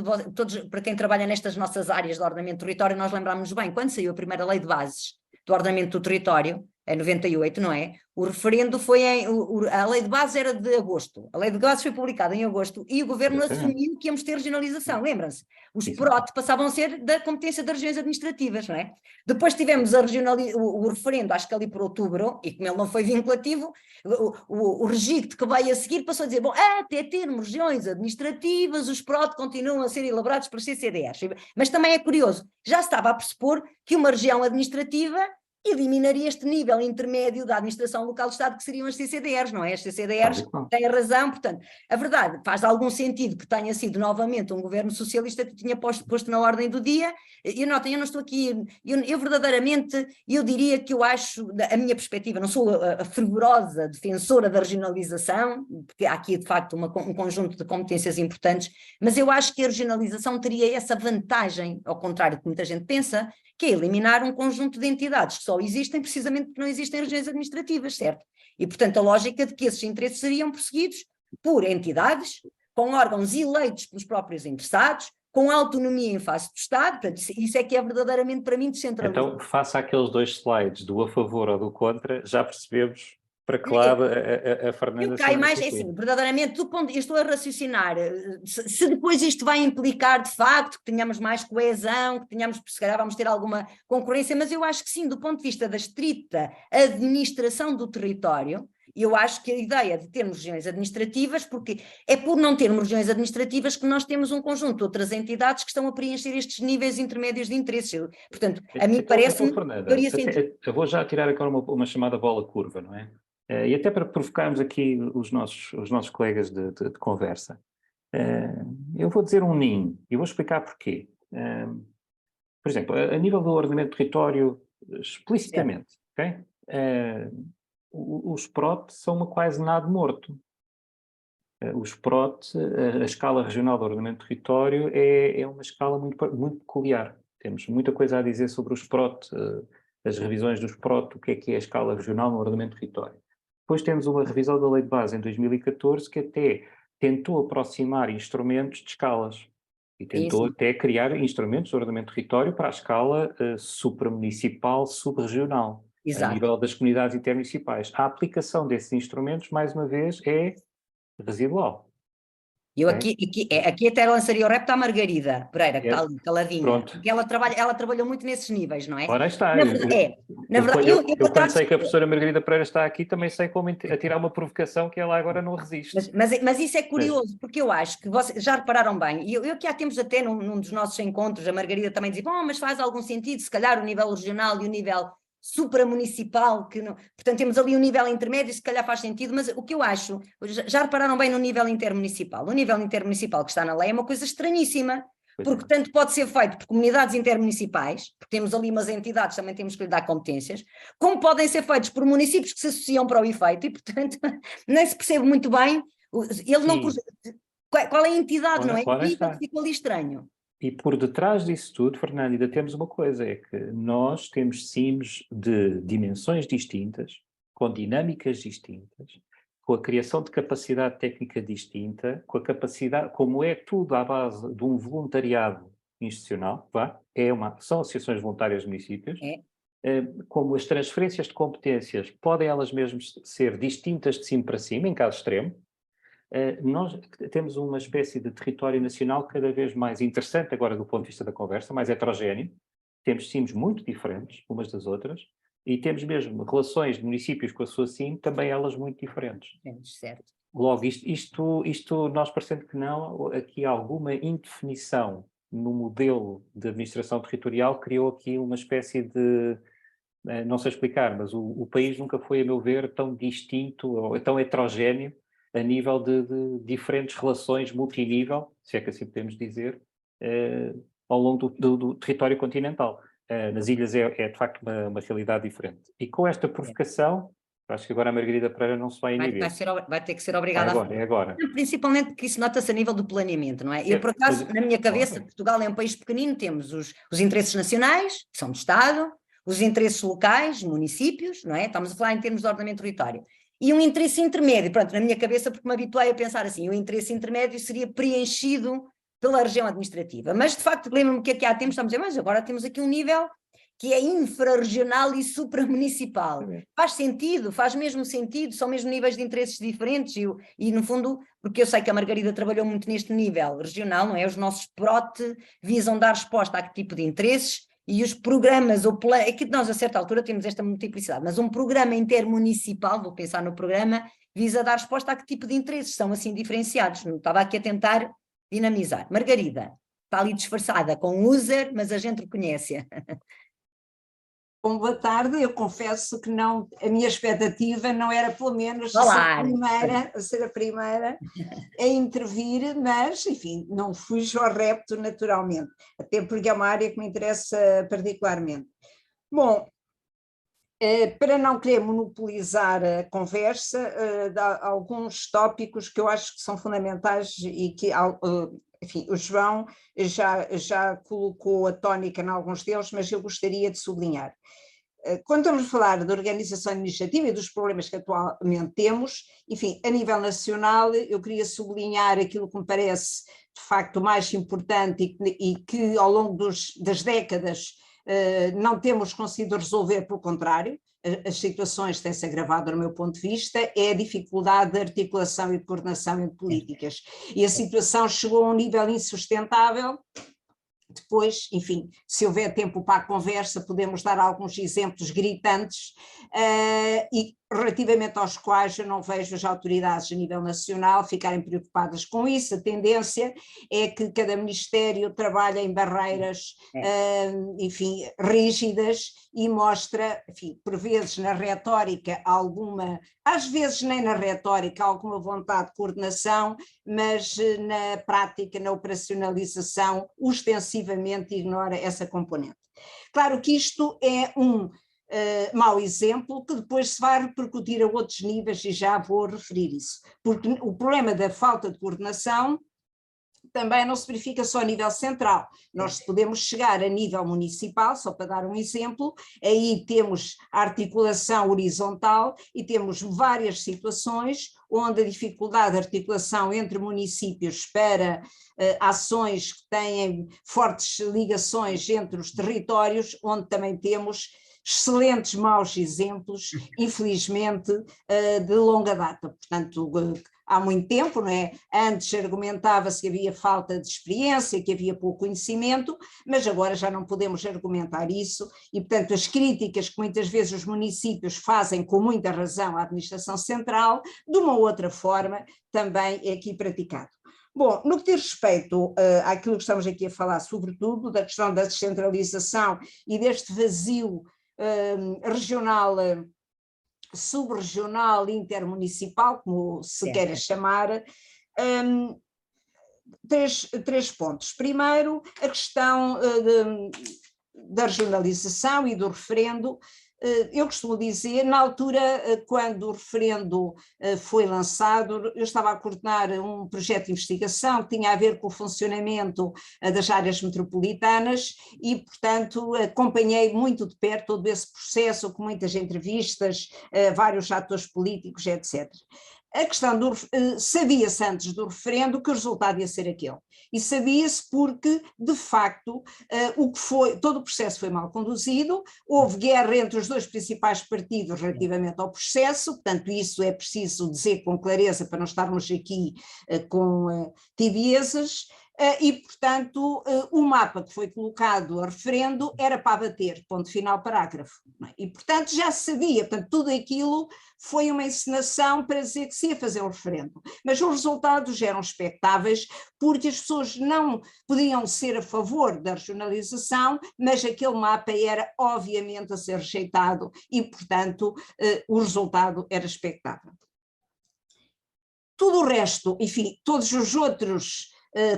para quem trabalha nestas nossas áreas de ordenamento do território, nós lembramos bem, quando saiu a primeira lei de bases do ordenamento do território, em 98, não é? O referendo foi a lei de bases era de agosto, a lei de bases foi publicada em agosto e o governo assumiu que íamos ter regionalização, lembram-se? Os PROT passavam a ser da competência das regiões administrativas, não é? Depois tivemos o referendo, acho que ali por outubro, e como ele não foi vinculativo, o registro que veio a seguir passou a dizer, bom, até termos regiões administrativas, os PROT continuam a ser elaborados por CCDRs. Mas também é curioso, já se estava a pressupor que uma região administrativa eliminaria este nível intermédio da administração local do Estado, que seriam as CCDRs, não é? As CCDRs têm razão, portanto, a verdade, faz algum sentido que tenha sido novamente um governo socialista que tinha posto na ordem do dia, eu não estou aqui, eu verdadeiramente, eu diria que eu acho, a minha perspectiva, não sou a fervorosa defensora da regionalização, porque há aqui de facto um conjunto de competências importantes, mas eu acho que a regionalização teria essa vantagem, ao contrário do que muita gente pensa, que é eliminar um conjunto de entidades que só existem precisamente porque não existem regiões administrativas, certo? E, portanto, a lógica de que esses interesses seriam perseguidos por entidades, com órgãos eleitos pelos próprios interessados, com autonomia em face do Estado, portanto, isso é que é verdadeiramente para mim descentralizado. Então, faça aqueles 2 slides do a favor ou do contra, já percebemos para que lado a Fernanda... Eu caio mais, é assim, verdadeiramente, eu estou a raciocinar, se depois isto vai implicar de facto que tenhamos mais coesão, que tenhamos, se calhar vamos ter alguma concorrência, mas eu acho que sim, do ponto de vista da estrita administração do território, eu acho que a ideia de termos regiões administrativas, porque é por não termos regiões administrativas que nós temos um conjunto de outras entidades que estão a preencher estes níveis intermédios de interesses. Portanto, a mim parece-me... Fernanda, eu vou já tirar agora uma chamada bola curva, não é? E até para provocarmos aqui os nossos colegas de conversa. Eu vou dizer um ninho e vou explicar porquê. Por exemplo, a nível do ordenamento do território, explicitamente, ok? Os PROT são uma quase nada morto. Os PROT, a escala regional do ordenamento do território é uma escala muito, muito peculiar. Temos muita coisa a dizer sobre os PROT, as revisões dos PROT, o que é a escala regional no ordenamento do território. Depois temos uma revisão da Lei de Base em 2014 que até tentou aproximar instrumentos de escalas e tentou até criar instrumentos de ordenamento do território para a escala supramunicipal, subregional, a nível das comunidades intermunicipais. A aplicação desses instrumentos, mais uma vez, é residual. Eu aqui até lançaria o repto à Margarida Pereira, que está ali, caladinha. Pronto. Porque ela trabalhou muito nesses níveis, não é? Ora está. Na verdade, eu quando sei que a professora Margarida Pereira está aqui, também sei como atirar uma provocação que ela agora não resiste. Mas isso é curioso, porque eu acho que vocês já repararam bem, e eu que há tempos até num dos nossos encontros, a Margarida também dizia, bom, mas faz algum sentido, se calhar o nível regional e o nível supramunicipal, que não, portanto temos ali um nível intermédio, se calhar faz sentido, mas o que eu acho, já repararam bem no nível intermunicipal, o nível intermunicipal que está na lei é uma coisa estranhíssima, porque tanto pode ser feito por comunidades intermunicipais, porque temos ali umas entidades, também temos que lhe dar competências, como podem ser feitos por municípios que se associam para o efeito, e portanto nem se percebe muito bem, ele não, qual é a entidade, não é? O nível que ficou ali estranho. E por detrás disso tudo, Fernando, ainda temos uma coisa, é que nós temos CIMs de dimensões distintas, com dinâmicas distintas, com a criação de capacidade técnica distinta, com a capacidade, como é tudo à base de um voluntariado institucional, são associações voluntárias de municípios, como as transferências de competências podem elas mesmas ser distintas de cima para cima, em caso extremo, nós temos uma espécie de território nacional cada vez mais interessante, agora do ponto de vista da conversa, mais heterogéneo. Temos CIMs muito diferentes umas das outras, e temos mesmo relações de municípios com a sua CIM, também elas muito diferentes. Certo. Logo, isto nós parecendo que não, aqui alguma indefinição no modelo de administração territorial criou aqui uma espécie de, não sei explicar, mas o país nunca foi, a meu ver, tão distinto ou tão heterogéneo a nível de diferentes relações multinível, se é que assim podemos dizer, ao longo do território continental. Nas ilhas é de facto uma realidade diferente. E com esta provocação, acho que agora a Margarida Pereira não se vai inibir. Vai ter que ser obrigada a falar. É agora. Principalmente porque isso nota-se a nível do planeamento, não é? Eu, por acaso, na minha cabeça, Portugal é um país pequenino, temos os interesses nacionais, que são de Estado, os interesses locais, municípios, não é? Estamos a falar em termos de ordenamento território. E um interesse intermédio, pronto, na minha cabeça, porque me habituei a pensar assim, o interesse intermédio seria preenchido pela região administrativa. Mas, de facto, lembro-me que aqui há tempos estamos a dizer, mas agora temos aqui um nível que é infrarregional e supramunicipal. Faz sentido, faz mesmo sentido, são mesmo níveis de interesses diferentes e, no fundo, porque eu sei que a Margarida trabalhou muito neste nível regional, não é? Os nossos PROT visam dar resposta a que tipo de interesses e os programas, é que nós a certa altura temos esta multiplicidade, mas um programa intermunicipal, vou pensar no programa, visa dar resposta a que tipo de interesses são assim diferenciados. Não estava aqui a tentar dinamizar. Margarida, está ali disfarçada com user, mas a gente reconhece-a. Bom, boa tarde, eu confesso que não, a minha expectativa não era pelo menos ser a primeira a intervir, mas enfim, não fujo ao repto naturalmente, até porque é uma área que me interessa particularmente. Bom, para não querer monopolizar a conversa, há alguns tópicos que eu acho que são fundamentais e que enfim, o João já colocou a tónica em alguns deles, mas eu gostaria de sublinhar. Quando estamos a falar de organização administrativa e dos problemas que atualmente temos, enfim, a nível nacional, eu queria sublinhar aquilo que me parece de facto mais importante e que ao longo das décadas não temos conseguido resolver, pelo contrário, as situações têm-se agravado no meu ponto de vista, é a dificuldade de articulação e de coordenação entre políticas. E a situação chegou a um nível insustentável. Depois, enfim, se houver tempo para a conversa, podemos dar alguns exemplos gritantes e relativamente aos quais eu não vejo as autoridades a nível nacional ficarem preocupadas com isso. A tendência é que cada ministério trabalha em barreiras, enfim, rígidas e mostra, enfim, por vezes na retórica alguma, às vezes nem na retórica, alguma vontade de coordenação, mas na prática, na operacionalização, ostensivamente ignora essa componente. Claro que isto é um mau exemplo que depois se vai repercutir a outros níveis e já vou referir isso, porque o problema da falta de coordenação também não se verifica só a nível central, nós podemos chegar a nível municipal, só para dar um exemplo, aí temos a articulação horizontal e temos várias situações onde a dificuldade de articulação entre municípios para ações que têm fortes ligações entre os territórios, onde também temos excelentes maus exemplos, infelizmente, de longa data. Portanto, há muito tempo, não é? Antes argumentava-se que havia falta de experiência, que havia pouco conhecimento, mas agora já não podemos argumentar isso e, portanto, as críticas que muitas vezes os municípios fazem com muita razão à administração central, de uma outra forma, também é aqui praticado. Bom, no que diz respeito àquilo que estamos aqui a falar, sobretudo da questão da descentralização e deste vazio regional, subregional, intermunicipal, como se queira chamar, três pontos. Primeiro, a questão da regionalização e do referendo. Eu costumo dizer, na altura, quando o referendo foi lançado, eu estava a coordenar um projeto de investigação que tinha a ver com o funcionamento das áreas metropolitanas e, portanto, acompanhei muito de perto todo esse processo, com muitas entrevistas, vários atores políticos, etc. A questão do sabia-se antes do referendo que o resultado ia ser aquele. E sabia-se porque, de facto, todo o processo foi mal conduzido, houve guerra entre os dois principais partidos relativamente ao processo, portanto isso é preciso dizer com clareza para não estarmos aqui com tibiezas, e, portanto, o mapa que foi colocado a referendo era para abater, ponto final, parágrafo. E, portanto, já se sabia, portanto, tudo aquilo foi uma encenação para dizer que se ia fazer um referendo. Mas os resultados eram expectáveis, porque as pessoas não podiam ser a favor da regionalização, mas aquele mapa era, obviamente, a ser rejeitado e, portanto, o resultado era expectável. Tudo o resto, enfim, todos os outros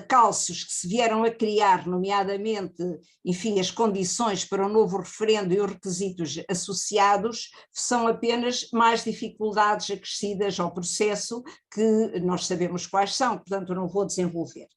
calços que se vieram a criar, nomeadamente, enfim, as condições para um novo referendo e os requisitos associados, são apenas mais dificuldades acrescidas ao processo que nós sabemos quais são, portanto não vou desenvolver.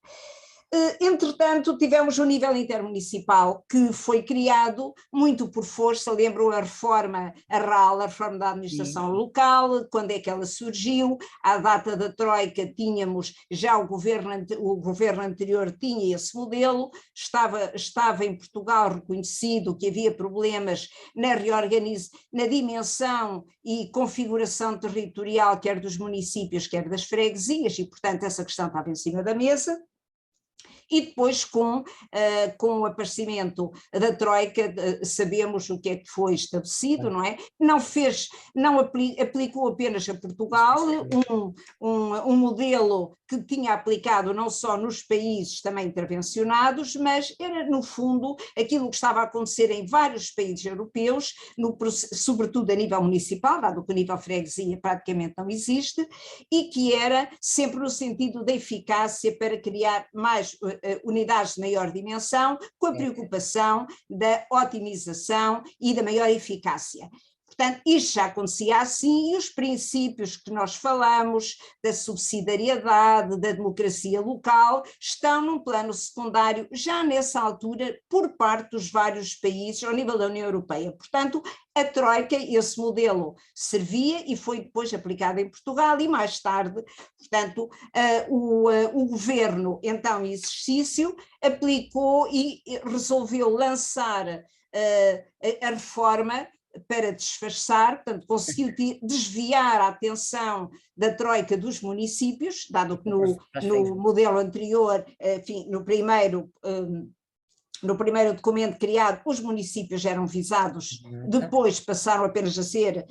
Entretanto, tivemos o nível intermunicipal que foi criado muito por força, lembro a reforma, a RAL, a reforma da administração local, quando é que ela surgiu, à data da Troika tínhamos, já o governo anterior tinha esse modelo, estava em Portugal reconhecido que havia problemas na dimensão e configuração territorial, quer dos municípios, quer das freguesias, e portanto essa questão estava em cima da mesa. E depois com o aparecimento da Troika sabemos o que é que foi estabelecido, não é? Não aplicou apenas a Portugal um modelo que tinha aplicado não só nos países também intervencionados, mas era no fundo aquilo que estava a acontecer em vários países europeus, sobretudo a nível municipal, dado que o nível freguesia praticamente não existe, e que era sempre no sentido da eficácia para criar mais unidades de maior dimensão, com a preocupação da otimização e da maior eficácia. Portanto, isto já acontecia assim, e os princípios que nós falamos, da subsidiariedade, da democracia local, estão num plano secundário, já nessa altura, por parte dos vários países ao nível da União Europeia. Portanto, a Troika, esse modelo servia e foi depois aplicado em Portugal e mais tarde, portanto, o governo, então em exercício, aplicou e resolveu lançar a reforma para disfarçar, portanto conseguiu desviar a atenção da Troika dos municípios, dado que no modelo anterior, enfim, no primeiro documento criado, os municípios eram visados, depois passaram apenas a ser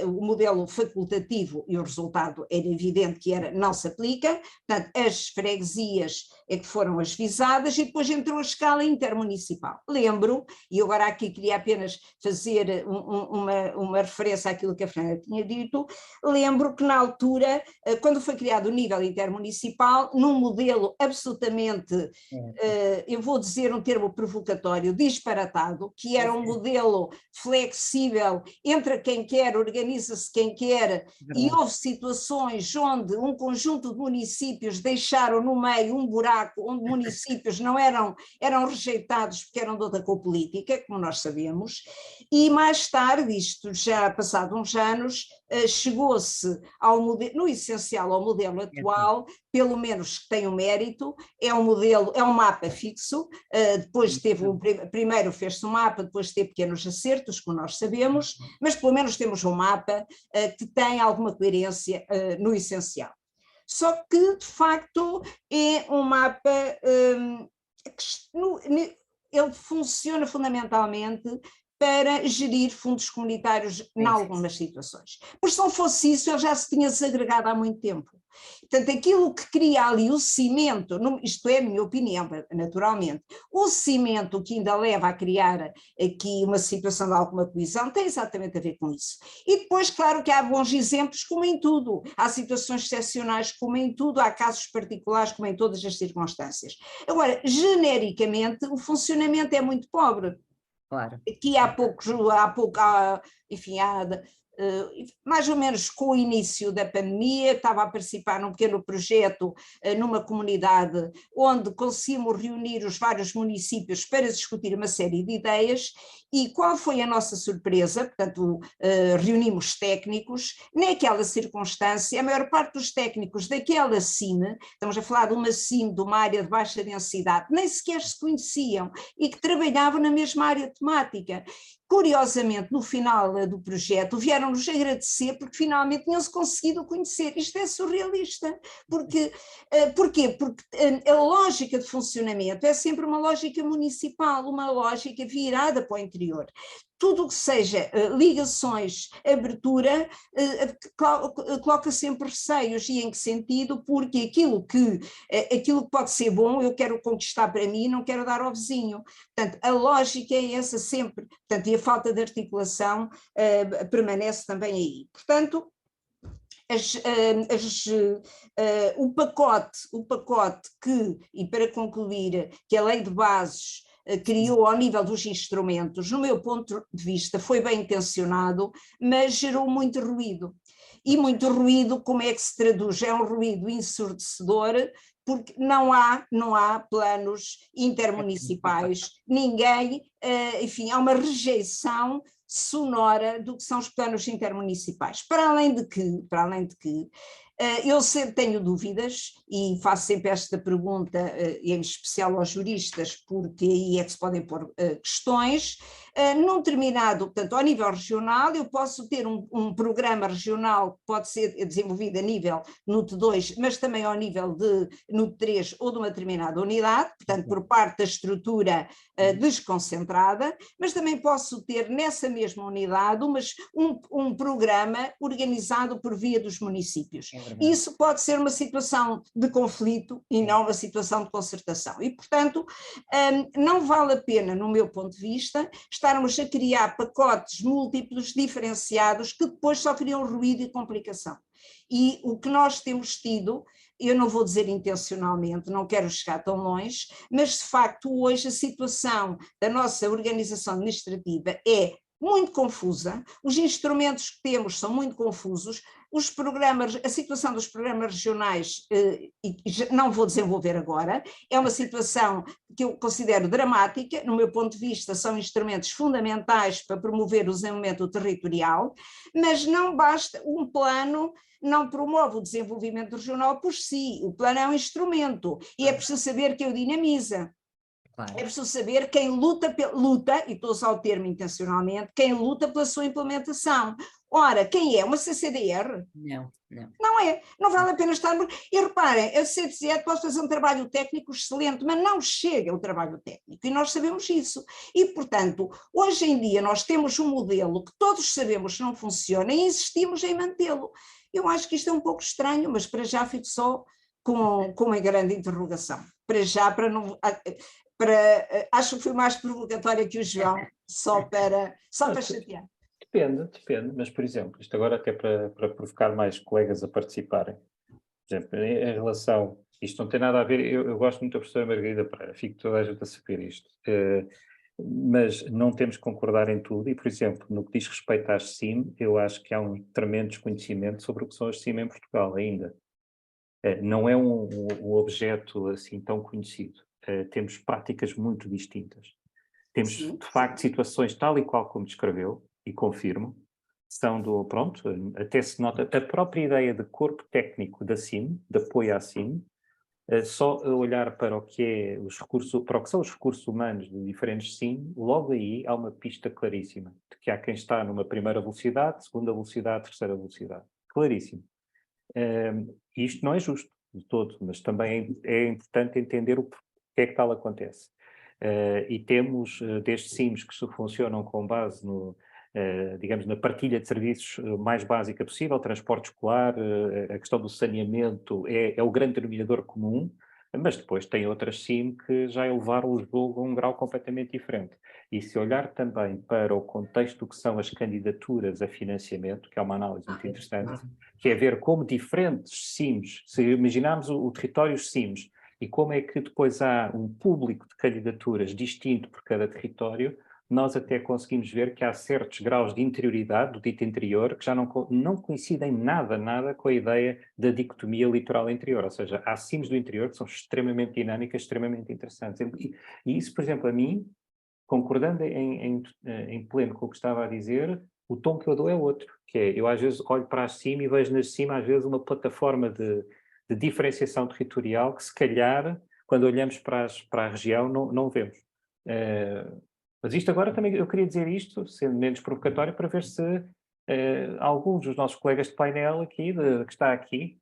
o modelo facultativo e o resultado era evidente que não se aplica, portanto as freguesias é que foram as visadas e depois entrou a escala intermunicipal. Lembro, e agora aqui queria apenas fazer uma referência àquilo que a Fernanda tinha dito, lembro que na altura, quando foi criado o nível intermunicipal, num modelo absolutamente, eu vou dizer um termo provocatório, disparatado, que era um modelo flexível, entra quem quer, organiza-se quem quer, e houve situações onde um conjunto de municípios deixaram no meio um buraco onde municípios não eram rejeitados porque eram de outra cor política, como nós sabemos, e mais tarde, isto já passado uns anos, chegou-se no essencial ao modelo atual, pelo menos que tem um mérito, é um mapa fixo, depois teve primeiro fez-se um mapa, depois teve pequenos acertos, como nós sabemos, mas pelo menos temos um mapa que tem alguma coerência no essencial. Só que, de facto, é um mapa ele funciona fundamentalmente para gerir fundos comunitários em algumas situações. Porque se não fosse isso, ele já se tinha desagregado há muito tempo. Portanto, aquilo que cria ali o cimento, isto é a minha opinião, naturalmente, o cimento que ainda leva a criar aqui uma situação de alguma coesão tem exatamente a ver com isso. E depois, claro que há bons exemplos como em tudo, há situações excepcionais como em tudo, há casos particulares como em todas as circunstâncias. Agora, genericamente, o funcionamento é muito pobre. Claro. Aqui enfim, mais ou menos com o início da pandemia, estava a participar num pequeno projeto numa comunidade onde conseguimos reunir os vários municípios para discutir uma série de ideias. E qual foi a nossa surpresa? Portanto, reunimos técnicos, naquela circunstância, a maior parte dos técnicos daquela CIM, estamos a falar de uma CIM de uma área de baixa densidade, nem sequer se conheciam e que trabalhavam na mesma área temática. Curiosamente, no final do projeto, vieram-nos agradecer porque finalmente tinham-se conseguido conhecer. Isto é surrealista. Porquê? Porque a lógica de funcionamento é sempre uma lógica municipal, uma lógica virada para o interior. Tudo o que seja ligações, abertura, coloca sempre receios. E em que sentido? Porque aquilo que pode ser bom, eu quero conquistar para mim, não quero dar ao vizinho. Portanto, a lógica é essa sempre. Portanto, e a falta de articulação permanece também aí. Portanto, o pacote que, e para concluir, que a lei de bases criou ao nível dos instrumentos, no meu ponto de vista, foi bem intencionado, mas gerou muito ruído. E muito ruído, como é que se traduz? É um ruído ensurdecedor, porque não há planos intermunicipais, ninguém, enfim, há uma rejeição sonora do que são os planos intermunicipais. Para além de que eu sempre tenho dúvidas e faço sempre esta pergunta, em especial aos juristas, porque aí é que se podem pôr questões. Num determinado, portanto, ao nível regional, eu posso ter um programa regional que pode ser desenvolvido a nível NUT 2, mas também ao nível de NUT 3 ou de uma determinada unidade, portanto, por parte da estrutura desconcentrada, mas também posso ter nessa mesma unidade um programa organizado por via dos municípios. Isso pode ser uma situação de conflito e não uma situação de concertação. E, portanto, não vale a pena, no meu ponto de vista, estarmos a criar pacotes múltiplos, diferenciados, que depois só criam ruído e complicação. E o que nós temos tido, eu não vou dizer intencionalmente, não quero chegar tão longe, mas de facto hoje a situação da nossa organização administrativa é muito confusa, os instrumentos que temos são muito confusos, os programas, a situação dos programas regionais, não vou desenvolver agora, é uma situação que eu considero dramática, no meu ponto de vista são instrumentos fundamentais para promover o desenvolvimento territorial, mas não basta um plano, não promove o desenvolvimento regional por si, o plano é um instrumento e é preciso saber que o dinamiza. Claro. É preciso saber quem luta, e estou a usar o termo intencionalmente, quem luta pela sua implementação. Ora, quem é? Uma CCDR? Não. Não é, não vale a pena estar... E reparem, a CCDR pode fazer um trabalho técnico excelente, mas não chega ao trabalho técnico, e nós sabemos isso. E, portanto, hoje em dia nós temos um modelo que todos sabemos que não funciona e insistimos em mantê-lo. Eu acho que isto é um pouco estranho, mas para já fico só com uma grande interrogação. Para já, acho que fui mais provocatória que o João, só para chatear. Depende, mas por exemplo, isto agora até para provocar mais colegas a participarem. Por exemplo, em relação, isto não tem nada a ver, eu gosto muito da professora Margarida Pereira, fico toda a gente a saber isto, mas não temos que concordar em tudo e, por exemplo, no que diz respeito às CIM, eu acho que há um tremendo desconhecimento sobre o que são as CIM em Portugal ainda. Não é um objeto assim tão conhecido. Temos práticas muito distintas. Temos, de facto, situações tal e qual como descreveu, e confirmo, são até se nota, a própria ideia de corpo técnico da CIM, de apoio à CIM, só olhar para o que são os recursos humanos de diferentes CIM, logo aí há uma pista claríssima, de que há quem está numa primeira velocidade, segunda velocidade, terceira velocidade. Claríssimo. Isto não é justo de todo, mas também é importante entender o que é que tal acontece. E temos destes CIMs que funcionam com base digamos, na partilha de serviços mais básica possível, transporte escolar, a questão do saneamento é o grande denominador comum, mas depois tem outras CIM que já elevaram o jogo a um grau completamente diferente. E se olhar também para o contexto que são as candidaturas a financiamento, que é uma análise muito interessante, que é ver como diferentes CIMs, se imaginarmos o território CIMs, e como é que depois há um público de candidaturas distinto por cada território, nós até conseguimos ver que há certos graus de interioridade, do dito interior, que já não coincidem nada com a ideia da dicotomia litoral-interior, ou seja, há cimos do interior que são extremamente dinâmicas, extremamente interessantes. E isso, por exemplo, a mim, concordando em pleno com o que estava a dizer, o tom que eu dou é outro, que é, eu às vezes olho para cima e vejo na cima às vezes uma plataforma de diferenciação territorial que se calhar, quando olhamos para a região, não vemos. Mas isto agora também, eu queria dizer isto, sendo menos provocatório, para ver se alguns dos nossos colegas de painel aqui, que está aqui,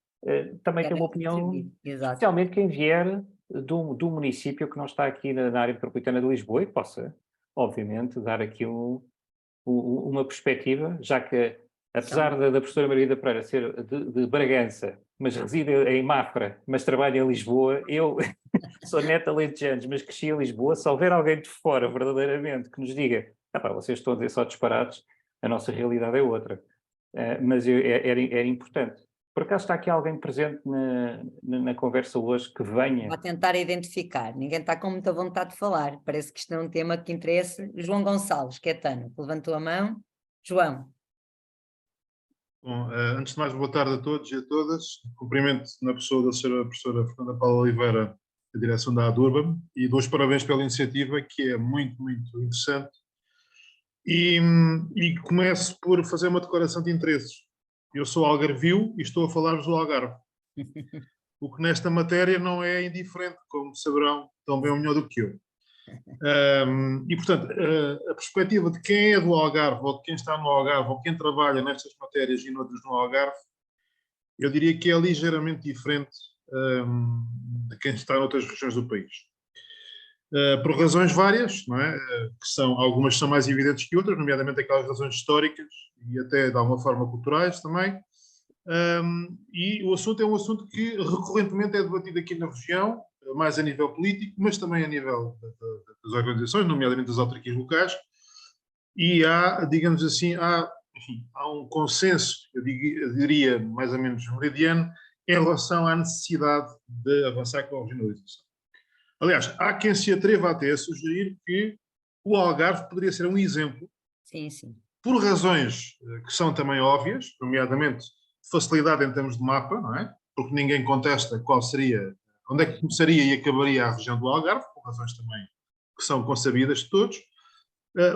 também têm uma opinião, especialmente quem vier do município que não está aqui na área metropolitana de Lisboa e que possa, obviamente, dar aqui uma perspectiva, já que, apesar da professora Margarida Pereira ser de Bragança, mas reside em Mafra, mas trabalha em Lisboa, eu sou neto de alentejanos, mas cresci em Lisboa, se houver alguém de fora, verdadeiramente, que nos diga, vocês estão a dizer só disparados, a nossa realidade é outra. Mas era importante. Por acaso está aqui alguém presente na conversa hoje que venha? Vou tentar identificar, ninguém está com muita vontade de falar, parece que isto é um tema que interessa. João Gonçalves, que é Tano, levantou a mão. João. Bom, antes de mais, boa tarde a todos e a todas. Cumprimento na pessoa da senhora professora Fernanda Paula Oliveira, a direção da ADURBA, e dou os parabéns pela iniciativa, que é muito interessante. E começo por fazer uma declaração de interesses. Eu sou algarvio e estou a falar-vos do Algarve. O que nesta matéria não é indiferente, como saberão tão bem ou melhor do que eu. E, portanto, a perspectiva de quem é do Algarve, ou de quem está no Algarve, ou quem trabalha nestas matérias e noutras no Algarve, eu diria que é ligeiramente diferente de quem está noutras regiões do país. Por razões várias, não é? Algumas são mais evidentes que outras, nomeadamente aquelas razões históricas e até, de alguma forma, culturais também. E o assunto é um assunto que recorrentemente é debatido aqui na região, mais a nível político, mas também a nível das organizações, nomeadamente das autarquias locais, e há, digamos assim, há um consenso, eu diria mais ou menos meridiano, em relação à necessidade de avançar com a regionalização. Aliás, há quem se atreva até a sugerir que o Algarve poderia ser um exemplo, por razões que são também óbvias, nomeadamente facilidade em termos de mapa, não é? Porque ninguém contesta qual seria, onde é que começaria e acabaria a região do Algarve, por razões também que são consabidas de todos.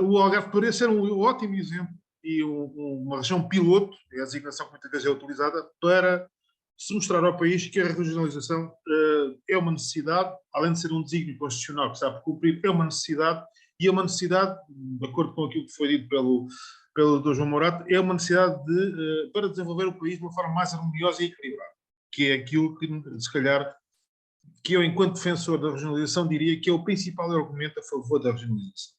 O Algarve poderia ser um ótimo exemplo e uma região piloto, é a designação que muitas vezes é utilizada, para se mostrar ao país que a regionalização é uma necessidade, além de ser um desígnio constitucional que sabe cumprir, é uma necessidade, e é uma necessidade, de acordo com aquilo que foi dito pelo Dr. João Morato, é uma necessidade para desenvolver o país de uma forma mais harmoniosa e equilibrada, que é aquilo que, se calhar, que eu, enquanto defensor da regionalização, diria que é o principal argumento a favor da regionalização.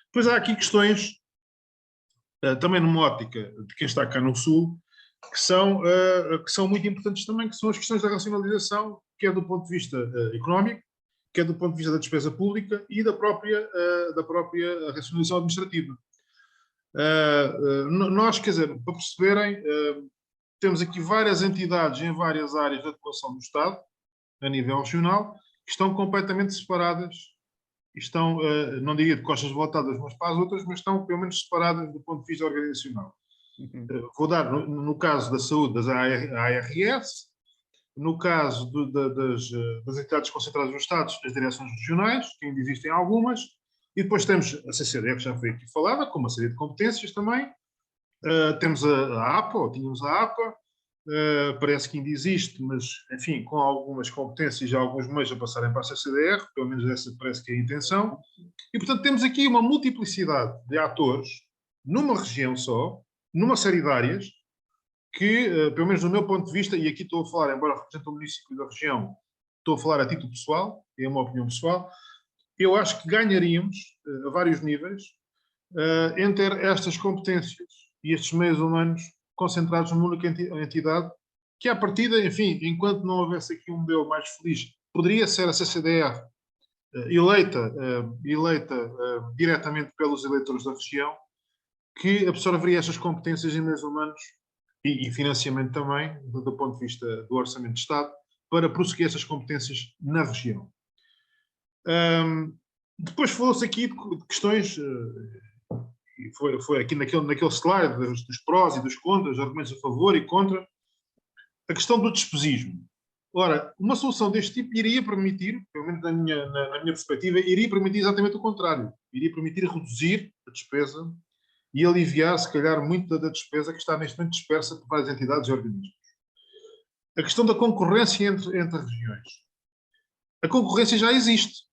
Depois há aqui questões, também numa ótica de quem está cá no Sul, que são muito importantes também, que são as questões da racionalização, quer do ponto de vista económico, quer do ponto de vista da despesa pública e da própria racionalização administrativa. Nós, quer dizer, para perceberem, temos aqui várias entidades em várias áreas de atuação do Estado, a nível regional, que estão completamente separadas, estão, não diria de costas voltadas umas para as outras, mas estão pelo menos separadas do ponto de vista organizacional. Vou dar, no caso da saúde, das ARS, no caso das entidades concentradas nos Estados, as direções regionais, que ainda existem algumas, e depois temos a CCDE, que já foi aqui falada, com uma série de competências também. Temos a APA, ou tínhamos a APA, parece que ainda existe, mas, enfim, com algumas competências e alguns meios a passarem para a CCDR, pelo menos essa parece que é a intenção. E, portanto, temos aqui uma multiplicidade de atores, numa região só, numa série de áreas, que, pelo menos do meu ponto de vista, e aqui estou a falar, embora represente o município da região, estou a falar a título pessoal, é uma opinião pessoal, eu acho que ganharíamos, a vários níveis, em ter estas competências e estes meios humanos concentrados numa única entidade, que à partida, enfim, enquanto não houvesse aqui um modelo mais feliz, poderia ser a CCDR eleita diretamente pelos eleitores da região, que absorveria estas competências em meios humanos e financiamento também, do ponto de vista do Orçamento de Estado, para prosseguir essas competências na região. Depois falou-se aqui de questões, e foi aqui naquele slide dos prós e dos contras, argumentos a favor e contra, a questão do despesismo. Ora, uma solução deste tipo iria permitir, pelo menos na minha perspectiva, iria permitir exatamente o contrário. Iria permitir reduzir a despesa e aliviar, se calhar, muito da despesa que está neste momento dispersa por várias entidades e organismos. A questão da concorrência entre regiões. A concorrência já existe,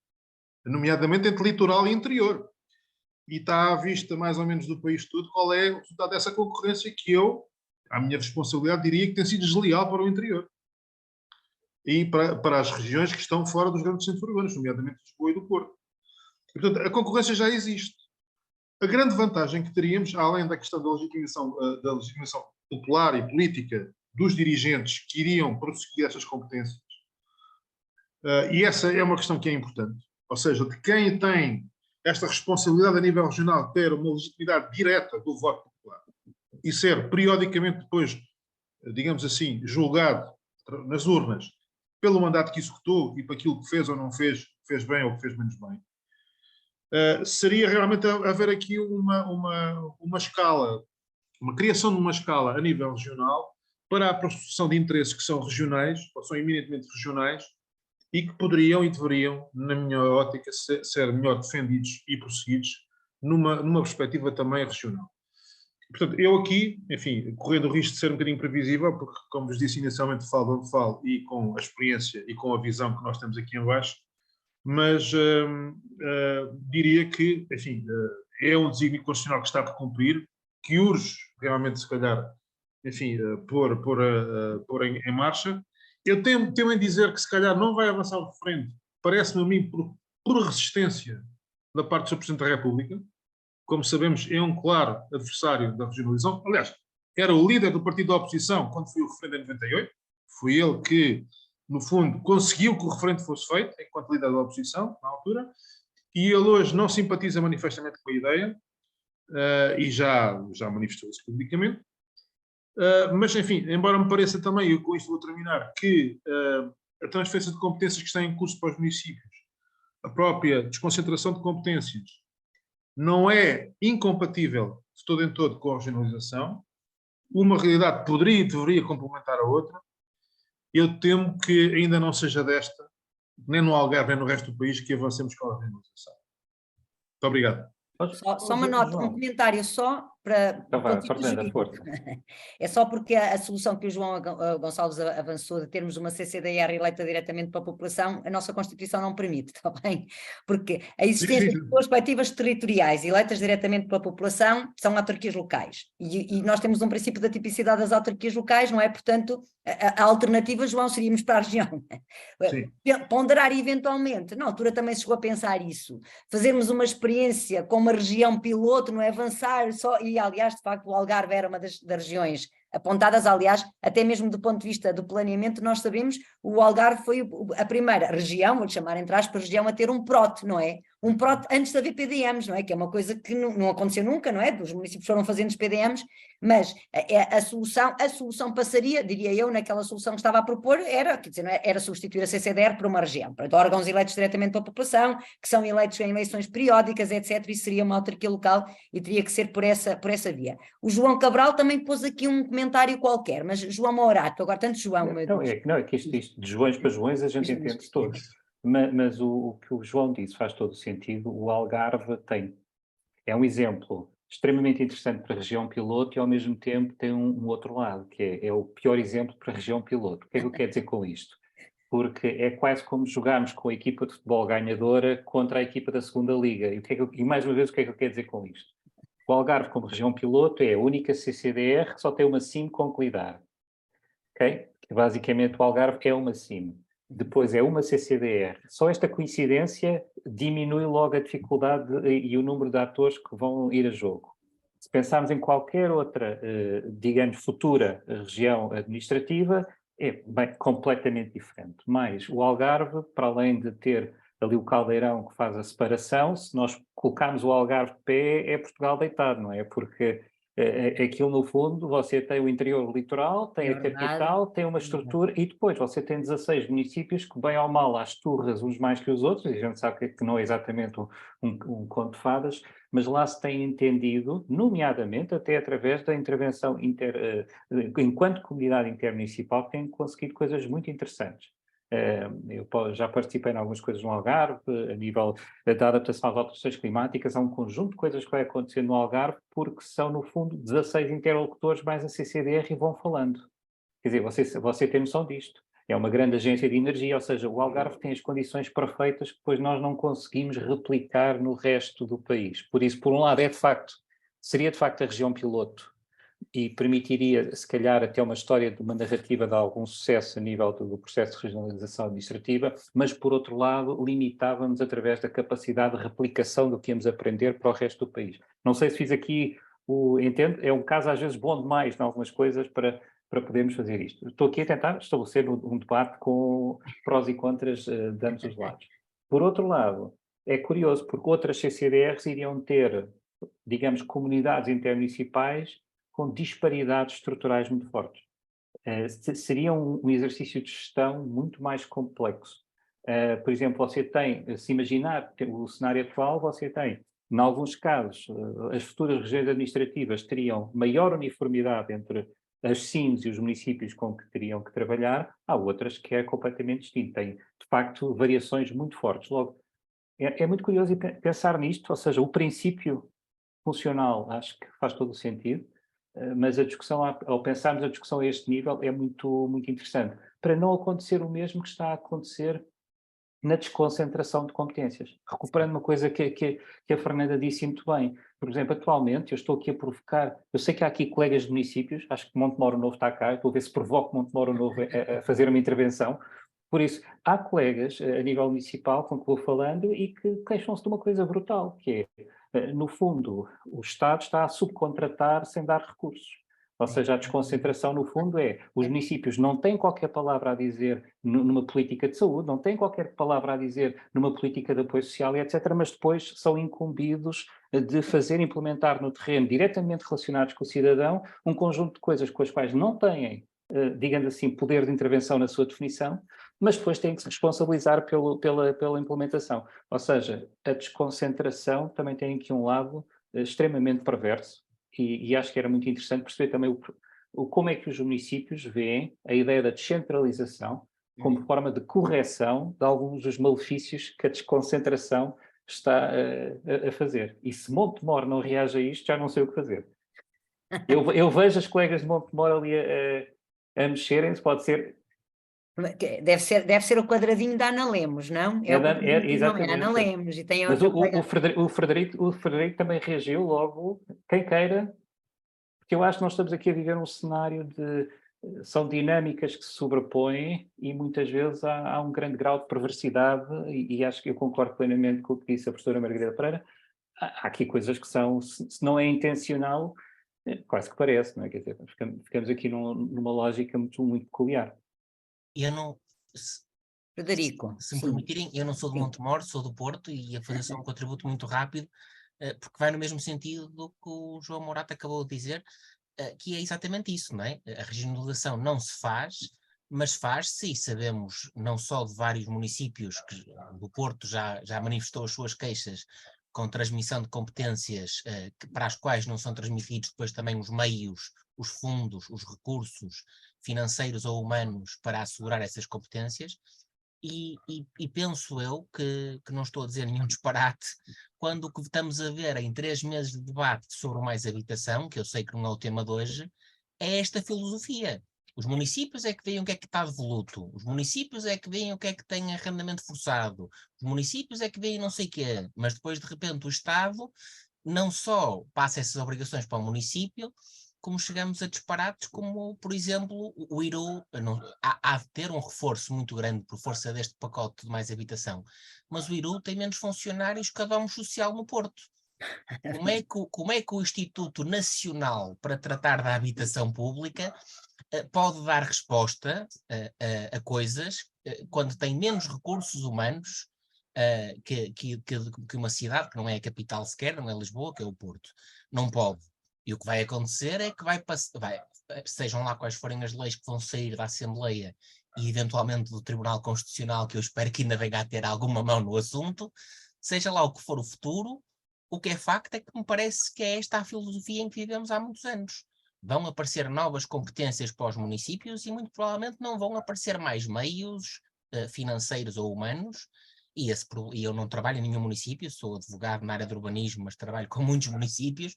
nomeadamente entre litoral e interior. E está à vista, mais ou menos, do país todo, qual é o resultado dessa concorrência que eu, à minha responsabilidade, diria que tem sido desleal para o interior. E para as regiões que estão fora dos grandes centros urbanos, nomeadamente Lisboa e do Porto. E, portanto, a concorrência já existe. A grande vantagem que teríamos, além da questão da legitimação popular e política dos dirigentes que iriam prosseguir essas competências, e essa é uma questão que é importante, ou seja, de quem tem esta responsabilidade a nível regional ter uma legitimidade direta do voto popular e ser periodicamente depois, digamos assim, julgado nas urnas pelo mandato que executou e para aquilo que fez ou não fez, fez bem ou que fez menos bem, seria realmente haver aqui uma escala, uma criação de uma escala a nível regional para a proteção de interesses que são regionais, ou são eminentemente regionais, e que poderiam e deveriam, na minha ótica, ser melhor defendidos e prosseguidos numa perspectiva também regional. Portanto, eu aqui, enfim, correndo o risco de ser um bocadinho previsível, porque, como vos disse inicialmente, falo onde falo e com a experiência e com a visão que nós temos aqui em baixo, mas diria que, enfim, é um desígnio constitucional que está por cumprir, que urge realmente, se calhar, enfim, pôr em marcha. Eu tenho em dizer que, se calhar, não vai avançar o referendo, parece-me a mim, por resistência da parte do Sr. Presidente da República. Como sabemos, é um claro adversário da regionalização. Aliás, era o líder do partido da oposição quando foi o referendo em 98. Foi ele que, no fundo, conseguiu que o referendo fosse feito, enquanto líder da oposição, na altura. E ele hoje não simpatiza manifestamente com a ideia, e já manifestou isso publicamente. Mas, enfim, embora me pareça também, e com isto vou terminar, que a transferência de competências que está em curso para os municípios, a própria desconcentração de competências, não é incompatível de todo em todo com a regionalização. Uma realidade poderia e deveria complementar a outra. Eu temo que ainda não seja desta, nem no Algarve, nem no resto do país, que avancemos com a regionalização. Muito obrigado. Só uma nota, um comentário só para o ponto de vista jurídico. É só porque a solução que o João Gonçalves avançou de termos uma CCDR eleita diretamente para a população, a nossa Constituição não permite, está bem? Porque a existência de perspectivas territoriais eleitas diretamente pela população são autarquias locais. E nós temos um princípio da tipicidade das autarquias locais, não é? Portanto, a alternativa, João, seríamos para a região. Ponderar eventualmente, na altura também se chegou a pensar isso, fazermos uma experiência com uma região piloto, não é? Avançar só, e aliás, de facto, o Algarve era uma das regiões apontadas, aliás, até mesmo do ponto de vista do planeamento, nós sabemos, o Algarve foi a primeira região, vou-lhe chamar entre aspas, região a ter um PROT, não é? Um PROT antes de haver PDMs, não é? Que é uma coisa que não aconteceu nunca, não é? Os municípios foram fazendo os PDMs, mas a solução passaria, diria eu, naquela solução que estava a propor, era, quer dizer, era substituir a CCDR por uma região, para órgãos eleitos diretamente pela população, que são eleitos em eleições periódicas, etc. Isso seria uma autarquia local e teria que ser por essa via. O João Cabral também pôs aqui um comentário qualquer, mas João Morato, agora tanto João... É que isto de Joões para Joões a gente entende todos. Mas o que o João disse faz todo o sentido. O Algarve é um exemplo extremamente interessante para a região piloto e ao mesmo tempo tem um outro lado, que é o pior exemplo para a região piloto. O que é que eu quero dizer com isto? Porque é quase como jogarmos com a equipa de futebol ganhadora contra a equipa da segunda liga. E mais uma vez, o que é que eu quero dizer com isto? O Algarve, como região piloto, é a única CCDR que só tem uma SIM com qualidade. Okay? Basicamente, o Algarve é uma SIM. Depois é uma CCDR. Só esta coincidência diminui logo a dificuldade e o número de atores que vão ir a jogo. Se pensarmos em qualquer outra, digamos, futura região administrativa, é completamente diferente. Mas o Algarve, para além de ter ali o caldeirão que faz a separação, se nós colocarmos o Algarve de pé, é Portugal deitado, não é? Porque Aquilo, no fundo, você tem o interior litoral, tem É a verdade. capital, tem uma estrutura, e depois você tem 16 municípios que, bem ou mal, às turras, uns mais que os outros, e a gente sabe que não é exatamente um conto de fadas, mas lá se tem entendido, nomeadamente até através da intervenção enquanto comunidade intermunicipal, tem conseguido coisas muito interessantes. Eu já participei em algumas coisas no Algarve, a nível da adaptação às alterações climáticas. Há um conjunto de coisas que vai acontecer no Algarve, porque são, no fundo, 16 interlocutores mais a CCDR e vão falando. Quer dizer, você tem noção disto. É uma grande agência de energia, ou seja, o Algarve tem as condições perfeitas que depois nós não conseguimos replicar no resto do país. Por isso, por um lado, seria de facto a região piloto, e permitiria, se calhar, até uma história de uma narrativa de algum sucesso a nível do processo de regionalização administrativa, mas, por outro lado, limitávamos através da capacidade de replicação do que íamos aprender para o resto do país. Não sei se fiz aqui entendo, é um caso às vezes bom demais em algumas coisas para podermos fazer isto. Estou aqui a tentar estabelecer um debate com prós e contras de ambos os lados. Por outro lado, é curioso, porque outras CCDRs iriam ter, digamos, comunidades intermunicipais com disparidades estruturais muito fortes. Seria um exercício de gestão muito mais complexo. Por exemplo, você tem, se imaginar o cenário atual, você tem, em alguns casos, as futuras regiões administrativas teriam maior uniformidade entre as CIMs e os municípios com que teriam que trabalhar. Há outras que é completamente distinto, tem, de facto, variações muito fortes. Logo, é muito curioso pensar nisto, ou seja, o princípio funcional acho que faz todo o sentido, mas a discussão, ao pensarmos a discussão a este nível, é muito, muito interessante, para não acontecer o mesmo que está a acontecer na desconcentração de competências. Recuperando uma coisa que a Fernanda disse muito bem, por exemplo, atualmente, eu estou aqui a provocar, eu sei que há aqui colegas de municípios, acho que Montemoro Novo está cá, estou a ver se provoco Montemoro Novo a fazer uma intervenção. Por isso, há colegas a nível municipal com que vou falando e que queixam-se de uma coisa brutal, que é, no fundo, o Estado está a subcontratar sem dar recursos. Ou seja, a desconcentração, no fundo, os municípios não têm qualquer palavra a dizer numa política de saúde, não têm qualquer palavra a dizer numa política de apoio social, etc., mas depois são incumbidos de implementar no terreno, diretamente relacionados com o cidadão, um conjunto de coisas com as quais não têm, digamos assim, poder de intervenção na sua definição, mas depois têm que se responsabilizar pela implementação. Ou seja, a desconcentração também tem aqui um lado extremamente perverso, e acho que era muito interessante perceber também como é que os municípios veem a ideia da descentralização como forma de correção de alguns dos malefícios que a desconcentração está a fazer. E se Montemor não reage a isto, já não sei o que fazer. Eu vejo as colegas de Montemor ali a mexerem-se, pode ser... Deve ser o quadradinho da Ana Lemos, não? Exatamente. É Ana Lemos. E tem Mas outra o Frederico também reagiu logo, quem queira, porque eu acho que nós estamos aqui a viver um cenário são dinâmicas que se sobrepõem e muitas vezes há um grande grau de perversidade e acho que eu concordo plenamente com o que disse a professora Margarida Pereira. Há aqui coisas que são, se não é intencional, quase que parece, não é? Quer dizer, ficamos aqui numa lógica muito, muito peculiar. Eu não... Frederico, se me permitirem, eu não sou de Montemor, sou do Porto, e ia fazer só um contributo muito rápido, porque vai no mesmo sentido do que o João Morato acabou de dizer, que é exatamente isso, não é? A regionalização não se faz, mas faz-se, e sabemos não só de vários municípios que do Porto já manifestou as suas queixas com transmissão de competências para as quais não são transmitidos depois também os meios, os fundos, os recursos financeiros ou humanos para assegurar essas competências. E penso eu que não estou a dizer nenhum disparate quando o que estamos a ver em 3 meses de debate sobre o Mais Habitação, que eu sei que não é o tema de hoje, é esta filosofia. Os municípios é que veem o que é que está devoluto, os municípios é que veem o que é que tem arrendamento forçado, os municípios é que veem não sei o quê, mas depois de repente o Estado não só passa essas obrigações para o município, como chegamos a disparates como, por exemplo, o IRU há de ter um reforço muito grande por força deste pacote de Mais Habitação, mas o IRU tem menos funcionários que a Domus Social no Porto. Como é que o Instituto Nacional para tratar da Habitação Pública pode dar resposta a coisas quando tem menos recursos humanos que uma cidade, que não é a capital sequer, não é Lisboa, que é o Porto? Não pode. E o que vai acontecer é que sejam lá quais forem as leis que vão sair da Assembleia e eventualmente do Tribunal Constitucional, que eu espero que ainda venha a ter alguma mão no assunto, seja lá o que for o futuro, o que é facto é que me parece que é esta a filosofia em que vivemos há muitos anos. Vão aparecer novas competências para os municípios e muito provavelmente não vão aparecer mais meios financeiros ou humanos. E eu não trabalho em nenhum município, sou advogado na área de urbanismo, mas trabalho com muitos municípios,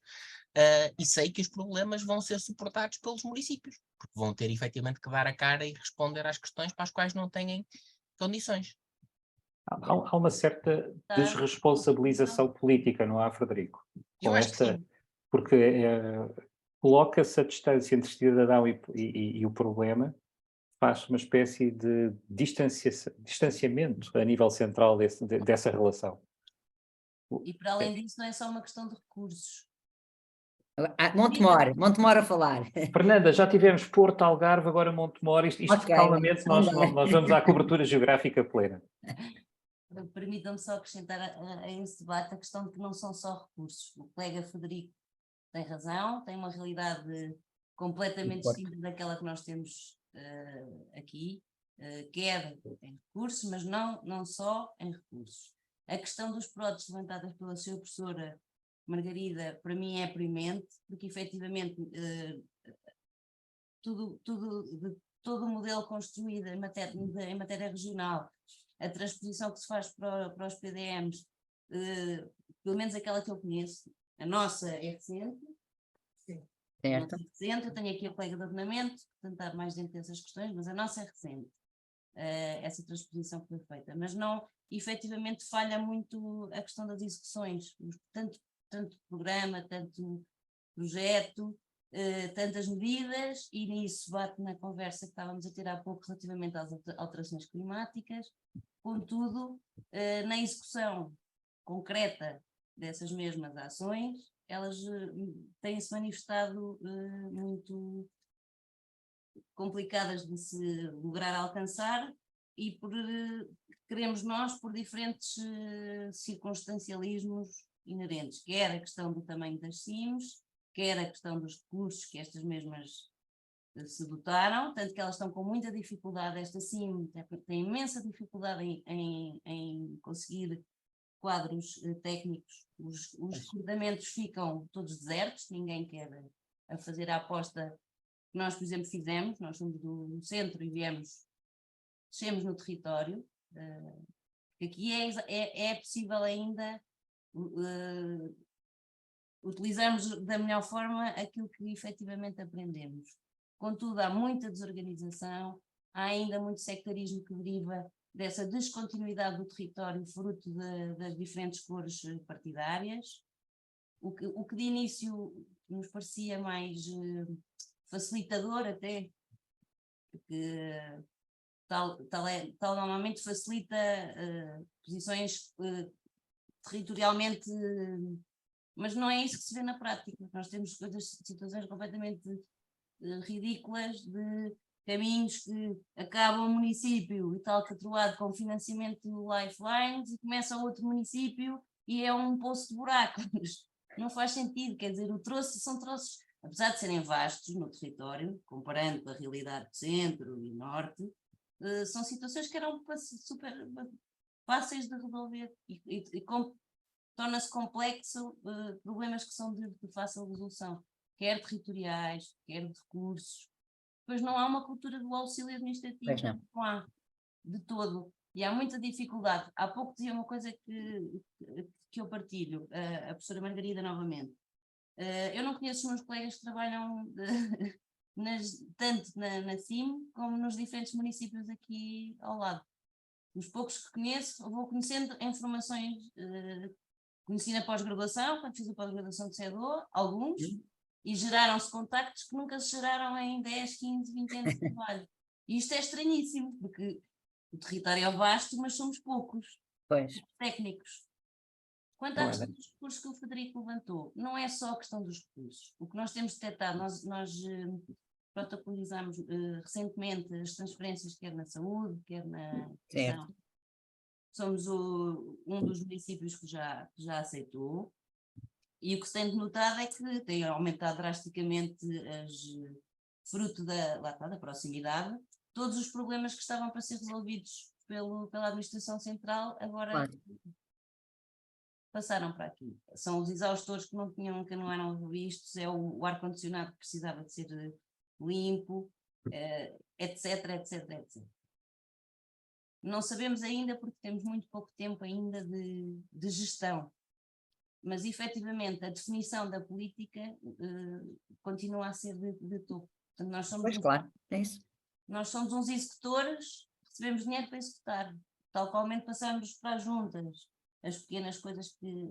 e sei que os problemas vão ser suportados pelos municípios, porque vão ter efetivamente que dar a cara e responder às questões para as quais não têm condições. Há uma certa desresponsabilização política, não há, Frederico? Eu acho que sim. Porque coloca-se a distância entre cidadão e o problema, faz uma espécie de distanciamento a nível central dessa relação. E para além disso, não é só uma questão de recursos. Montemor a falar. Fernanda, já tivemos Porto, Algarve, agora Montemor. Isto Okay, calmamente nós vamos à cobertura geográfica plena. Permitam-me só acrescentar a esse debate a questão de que não são só recursos. O colega Frederico tem razão, tem uma realidade completamente distinta daquela que nós temos aqui, quer em recursos, mas não só em recursos. A questão dos PRODs levantadas pela sua professora Margarida, para mim é premente, porque efetivamente todo o modelo construído em matéria regional, a transposição que se faz para os PDMs, pelo menos aquela que eu conheço, a nossa é recente. Certo. É recente, eu tenho aqui a colega de ordenamento, que tentar mais dentro dessas questões, mas a nossa é recente, essa transposição que foi feita. Mas não, efetivamente falha muito a questão das execuções, tanto programa, tanto projeto, tantas medidas, e nisso bate na conversa que estávamos a ter há pouco relativamente às alterações climáticas. Contudo, na execução concreta dessas mesmas ações, elas têm-se manifestado muito complicadas de se lograr alcançar, e queremos nós, por diferentes circunstancialismos inerentes, quer a questão do tamanho das CIMs, quer a questão dos recursos que estas mesmas se dotaram, tanto que elas estão com muita dificuldade. Esta CIM tem imensa dificuldade em conseguir quadros técnicos, os recrutamentos ficam todos desertos, ninguém quer a fazer a aposta que nós, por exemplo, fizemos. Nós somos do centro e descemos no território, aqui é possível ainda utilizarmos da melhor forma aquilo que efetivamente aprendemos. Contudo, há muita desorganização, há ainda muito sectarismo que deriva dessa descontinuidade do território, fruto das diferentes cores partidárias. O que de início nos parecia mais facilitador até, porque tal normalmente facilita posições territorialmente, mas não é isso que se vê na prática. Nós temos situações completamente ridículas de caminhos que acabam o município e tal catroado com financiamento Lifelines e começa outro município e é um poço de buracos. Não faz sentido, quer dizer, são troços, apesar de serem vastos no território, comparando com a realidade do centro e norte, são situações que eram super fáceis de resolver e torna-se complexo problemas que são de fácil resolução, quer territoriais, quer de recursos. Pois não há uma cultura do auxílio administrativo, não há, de todo, e há muita dificuldade. Há pouco dizia uma coisa que eu partilho, a professora Margarida novamente. Eu não conheço os meus colegas que trabalham tanto na CIM como nos diferentes municípios aqui ao lado. Os poucos que conheço, vou conhecendo em formações, conheci na pós-graduação, quando fiz a pós-graduação de CEDO, alguns, e geraram-se contactos que nunca se geraram em 10, 15, 20 anos de trabalho. E isto é estranhíssimo, porque o território é vasto, mas somos poucos técnicos. Quanto à questão dos recursos que o Frederico levantou, não é só a questão dos recursos. O que nós temos detectado, nós protocolizamos recentemente as transferências, quer na saúde, quer na educação. Somos um dos municípios que já aceitou. E o que se tem denotado é que tem aumentado drasticamente, fruto da proximidade, todos os problemas que estavam para ser resolvidos pela Administração Central, agora passaram para aqui. São os exaustores que não eram vistos, é o ar-condicionado que precisava de ser limpo, etc, etc, etc. Não sabemos ainda porque temos muito pouco tempo ainda de gestão, mas efetivamente a definição da política continua a ser de topo. Portanto, nós somos Pois, claro, é isso. Nós somos uns executores, recebemos dinheiro para executar, tal qualmente passamos para as juntas as pequenas coisas que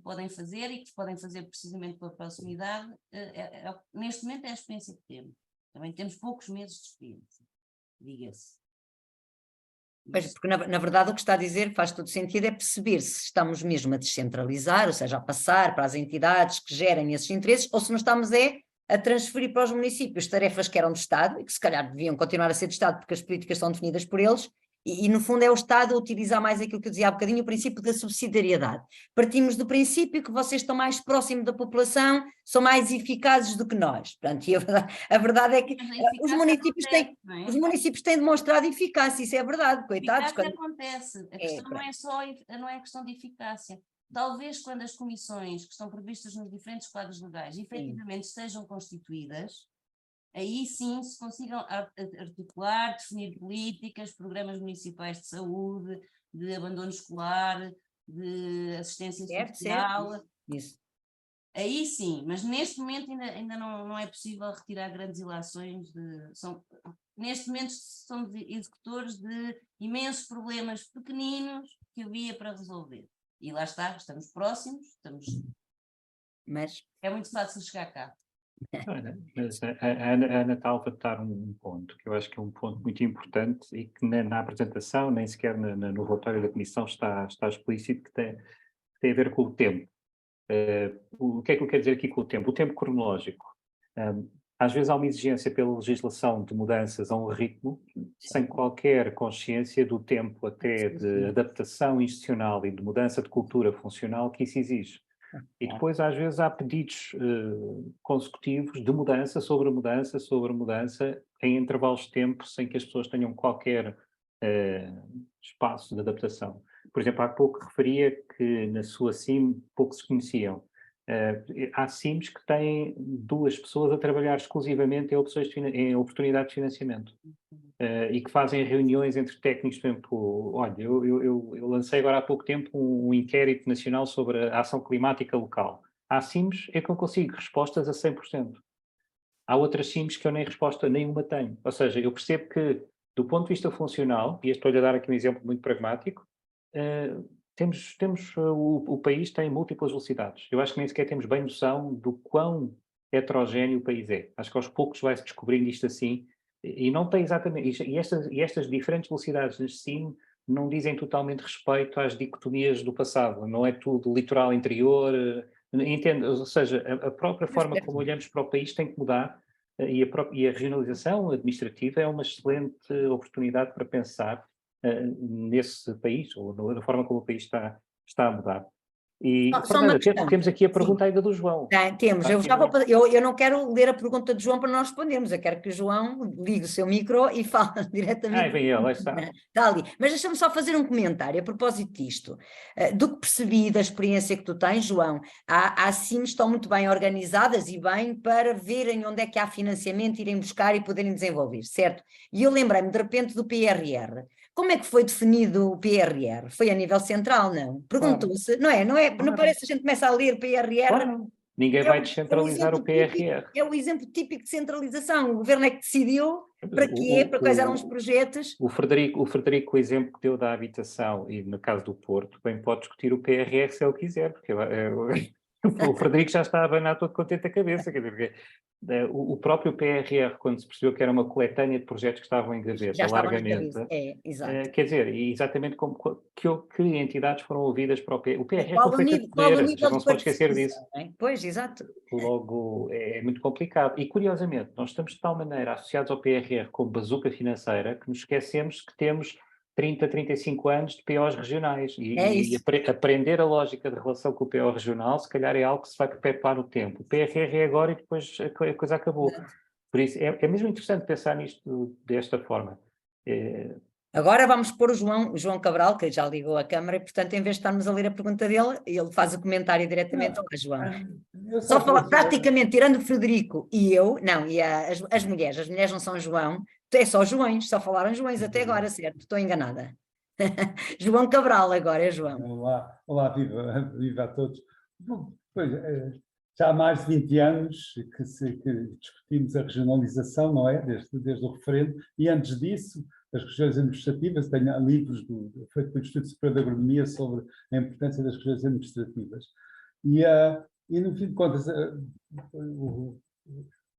podem fazer e que podem fazer precisamente pela proximidade. Neste momento é a experiência que temos. Também temos poucos meses de experiência, diga-se. Pois, porque na verdade o que está a dizer faz todo sentido, é perceber se estamos mesmo a descentralizar, ou seja, a passar para as entidades que gerem esses interesses, ou se não estamos a transferir para os municípios tarefas que eram do Estado e que se calhar deviam continuar a ser do Estado porque as políticas são definidas por eles, e no fundo é o Estado a utilizar mais aquilo que eu dizia há bocadinho, o princípio da subsidiariedade. Partimos do princípio que vocês estão mais próximos da população, são mais eficazes do que nós. Portanto, e a verdade é que os municípios têm demonstrado eficácia, isso é verdade, coitados. Eficácia acontece, a questão não é questão de eficácia. Talvez quando as comissões que estão previstas nos diferentes quadros legais efetivamente sejam constituídas, aí sim se consigam articular, definir políticas, programas municipais de saúde, de abandono escolar, de assistência social. Isso. Aí sim, mas neste momento ainda não é possível retirar grandes ilações. Neste momento somos executores de imensos problemas pequeninos que havia para resolver. E lá está, estamos próximos, mas é muito fácil chegar cá. Mas a Ana está a levantar um ponto, que eu acho que é um ponto muito importante e que na apresentação, nem sequer no relatório da Comissão está explícito, que tem a ver com o tempo. O que é que eu quero dizer aqui com o tempo? O tempo cronológico. Às vezes há uma exigência pela legislação de mudanças a um ritmo, sem qualquer consciência do tempo até de adaptação institucional e de mudança de cultura funcional que isso exige. E depois, às vezes, há pedidos consecutivos de mudança sobre mudança sobre mudança, em intervalos de tempo, sem que as pessoas tenham qualquer espaço de adaptação. Por exemplo, há pouco referia que na sua CIM pouco se conheciam. Há CIMs que têm 2 pessoas a trabalhar exclusivamente em oportunidades de financiamento. E que fazem reuniões entre técnicos, por exemplo, olha, eu lancei agora há pouco tempo um inquérito nacional sobre a ação climática local. Há CIMs em que eu consigo respostas a 100%. Há outras CIMs que eu nem resposta nenhuma tenho. Ou seja, eu percebo que, do ponto de vista funcional, e estou-lhe a dar aqui um exemplo muito pragmático, o país tem múltiplas velocidades. Eu acho que nem sequer temos bem noção do quão heterogéneo o país é. Acho que aos poucos vai-se descobrindo isto assim, e não tem exatamente... E estas diferentes velocidades nas CIM não dizem totalmente respeito às dicotomias do passado. Não é tudo litoral interior, entende? Ou seja, a própria forma como olhamos para o país tem que mudar, e a regionalização administrativa é uma excelente oportunidade para pensar nesse país, ou na forma como o país está a mudar. E, Fernanda, temos aqui a pergunta ainda do João. Temos, eu não quero ler a pergunta do João para nós respondermos, eu quero que o João ligue o seu micro e fale diretamente. Vem ele, está ali. Mas deixa-me só fazer um comentário a propósito disto. Do que percebi da experiência que tu tens, João, há CIMs que estão muito bem organizadas e bem para verem onde é que há financiamento, irem buscar e poderem desenvolver, certo? E eu lembrei-me de repente do PRR. Como é que foi definido o PRR? Foi a nível central, não? Perguntou-se, não é? Não parece que a gente começa a ler PRR? Claro. Ninguém vai descentralizar o PRR. É o exemplo típico de centralização. O governo é que decidiu para quê, para quais eram os projetos. O Frederico, o exemplo que deu da habitação, e no caso do Porto, bem pode discutir o PRR se ele quiser, porque o Frederico já está a abanar todo contente a cabeça, quer dizer, o próprio PRR, quando se percebeu que era uma coletânea de projetos que estavam em gaveta, largamente, quer dizer, exatamente como que entidades foram ouvidas para o PRR. O PRR foi feito de poder, já não se pode esquecer disso. Pois, exato. Logo, é muito complicado. E, curiosamente, nós estamos de tal maneira associados ao PRR como bazuca financeira que nos esquecemos que temos 30, 35 anos de POs regionais e isso. aprender a lógica de relação com o PO regional, se calhar é algo que se vai perpetuar no tempo. O PRR é agora e depois a coisa acabou. Por isso, é mesmo interessante pensar nisto desta forma. Agora vamos pôr o João Cabral, que já ligou a câmara, e portanto, em vez de estarmos a ler a pergunta dele, ele faz o comentário diretamente. Olá, João. Só falar, praticamente, tirando o Frederico e eu, não, e as mulheres não são João, é só Joões, só falaram Joões até agora, certo? Estou enganada. João Cabral agora é João. Olá, viva a todos. Bom, pois, já há mais de 20 anos que discutimos a regionalização, não é? Desde o referendo, e antes disso, as regiões administrativas, tenho livros feitos pelo Instituto Superior de Agronomia sobre a importância das regiões administrativas. E no fim de contas,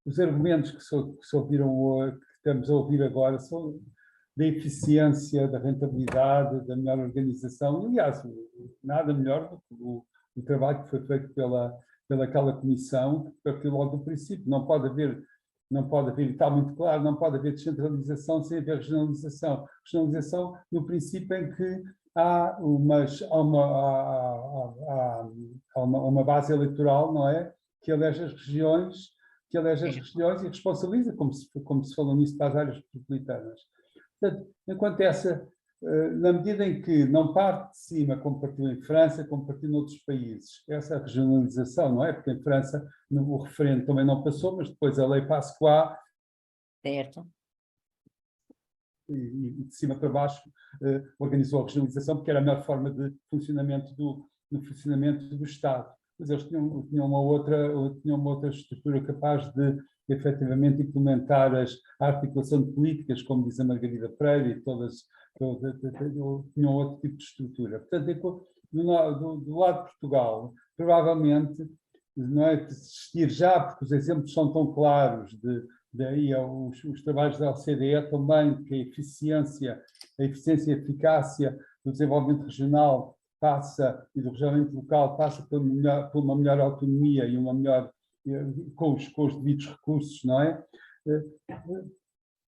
os argumentos que se ouviram, que estamos a ouvir agora, são da eficiência, da rentabilidade, da melhor organização. Aliás, nada melhor do que o trabalho que foi feito pelaquela comissão, que partiu logo do princípio. Não pode haver, está muito claro, não pode haver descentralização sem haver regionalização. Regionalização no princípio em que há uma base eleitoral, não é? Que elege as regiões, e responsabiliza, como se falou nisso, para as áreas metropolitanas. Portanto, enquanto na medida em que não parte de cima, como partiu em França, como partiu noutros países, essa regionalização, não é? Porque em França o referendo também não passou, mas depois a lei Pasqua, certo, e de cima para baixo organizou a regionalização, porque era a melhor forma de funcionamento do Estado. Mas eles tinham uma outra estrutura capaz de efetivamente implementar a articulação de políticas, como diz a Margarida Pereira, e tinham outro tipo de estrutura. Portanto, do lado de Portugal, provavelmente, não é de existir já, porque os exemplos são tão claros, daí os trabalhos da OCDE também, que a eficiência e a eficácia do desenvolvimento regional e do regionamento local passa por uma melhor autonomia e uma melhor com os devidos recursos, não é?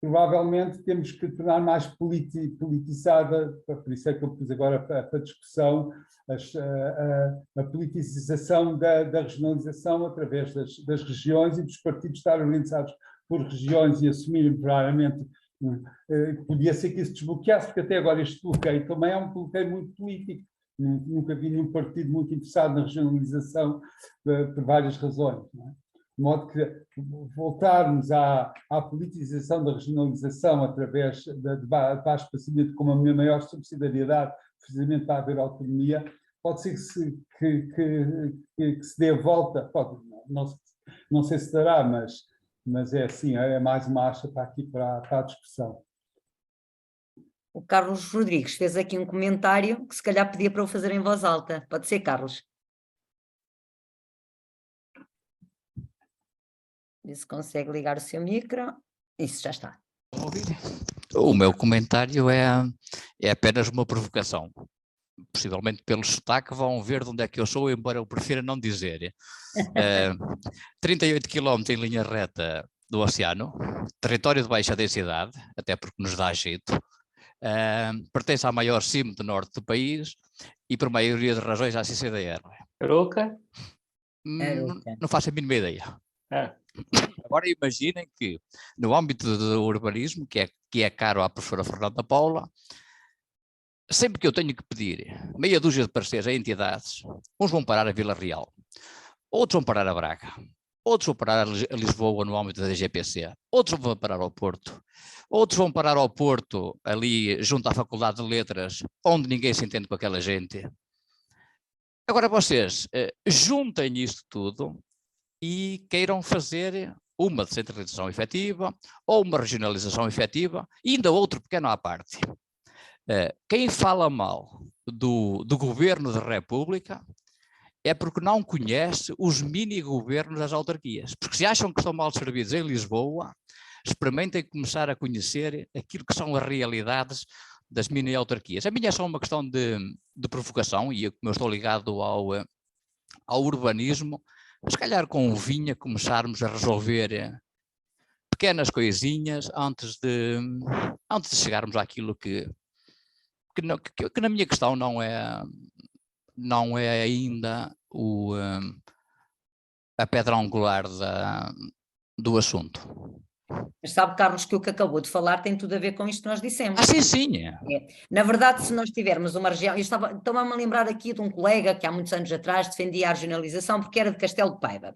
Provavelmente temos que tornar mais politizada, por isso é que eu pus agora para discussão a politização da regionalização através das regiões e dos partidos estarem organizados por regiões e assumirem claramente. Podia ser que isso desbloqueasse, porque até agora este bloqueio também é um bloqueio muito político. Nunca vi nenhum partido muito interessado na regionalização por várias razões. Não é? De modo que voltarmos à politização da regionalização através de baixo para com uma maior subsidiariedade, precisamente para haver autonomia, pode ser que se dê a volta, não sei se dará, mas é assim, é mais uma acha para a discussão. O Carlos Rodrigues fez aqui um comentário que se calhar pedia para eu fazer em voz alta. Pode ser, Carlos? Vê se consegue ligar o seu micro. Isso, já está. O meu comentário é apenas uma provocação. Possivelmente pelo sotaque vão ver de onde é que eu sou, embora eu prefira não dizer. 38 km em linha reta do oceano, território de baixa densidade, até porque nos dá jeito. Pertence ao maior cimo do norte do país e por maioria de razões à CCDR. Aroca? Não faço a mínima ideia. Agora imaginem que no âmbito do urbanismo, que é caro à professora Fernanda Paula, sempre que eu tenho que pedir meia dúzia de parceiros a entidades, uns vão parar a Vila Real, outros vão parar a Braga, outros vão parar a Lisboa no âmbito da DGPC, outros vão parar ao Porto, outros vão parar ao Porto ali junto à Faculdade de Letras, onde ninguém se entende com aquela gente. Agora vocês juntem isto tudo e queiram fazer uma descentralização efetiva ou uma regionalização efetiva e ainda outro pequeno à parte. Quem fala mal do governo da República é porque não conhece os mini-governos das autarquias. Porque se acham que estão mal servidos em Lisboa, experimentem começar a conhecer aquilo que são as realidades das mini-autarquias. A minha é só uma questão de provocação, e como eu estou ligado ao urbanismo, se calhar convinha começarmos a resolver pequenas coisinhas antes de chegarmos àquilo que que na minha questão não é ainda a pedra angular do assunto. Mas sabe, Carlos, que o que acabou de falar tem tudo a ver com isto que nós dissemos. Sim, sim. Na verdade, se nós tivermos uma região... Estou-me a lembrar aqui de um colega que há muitos anos atrás defendia a regionalização porque era de Castelo de Paiva.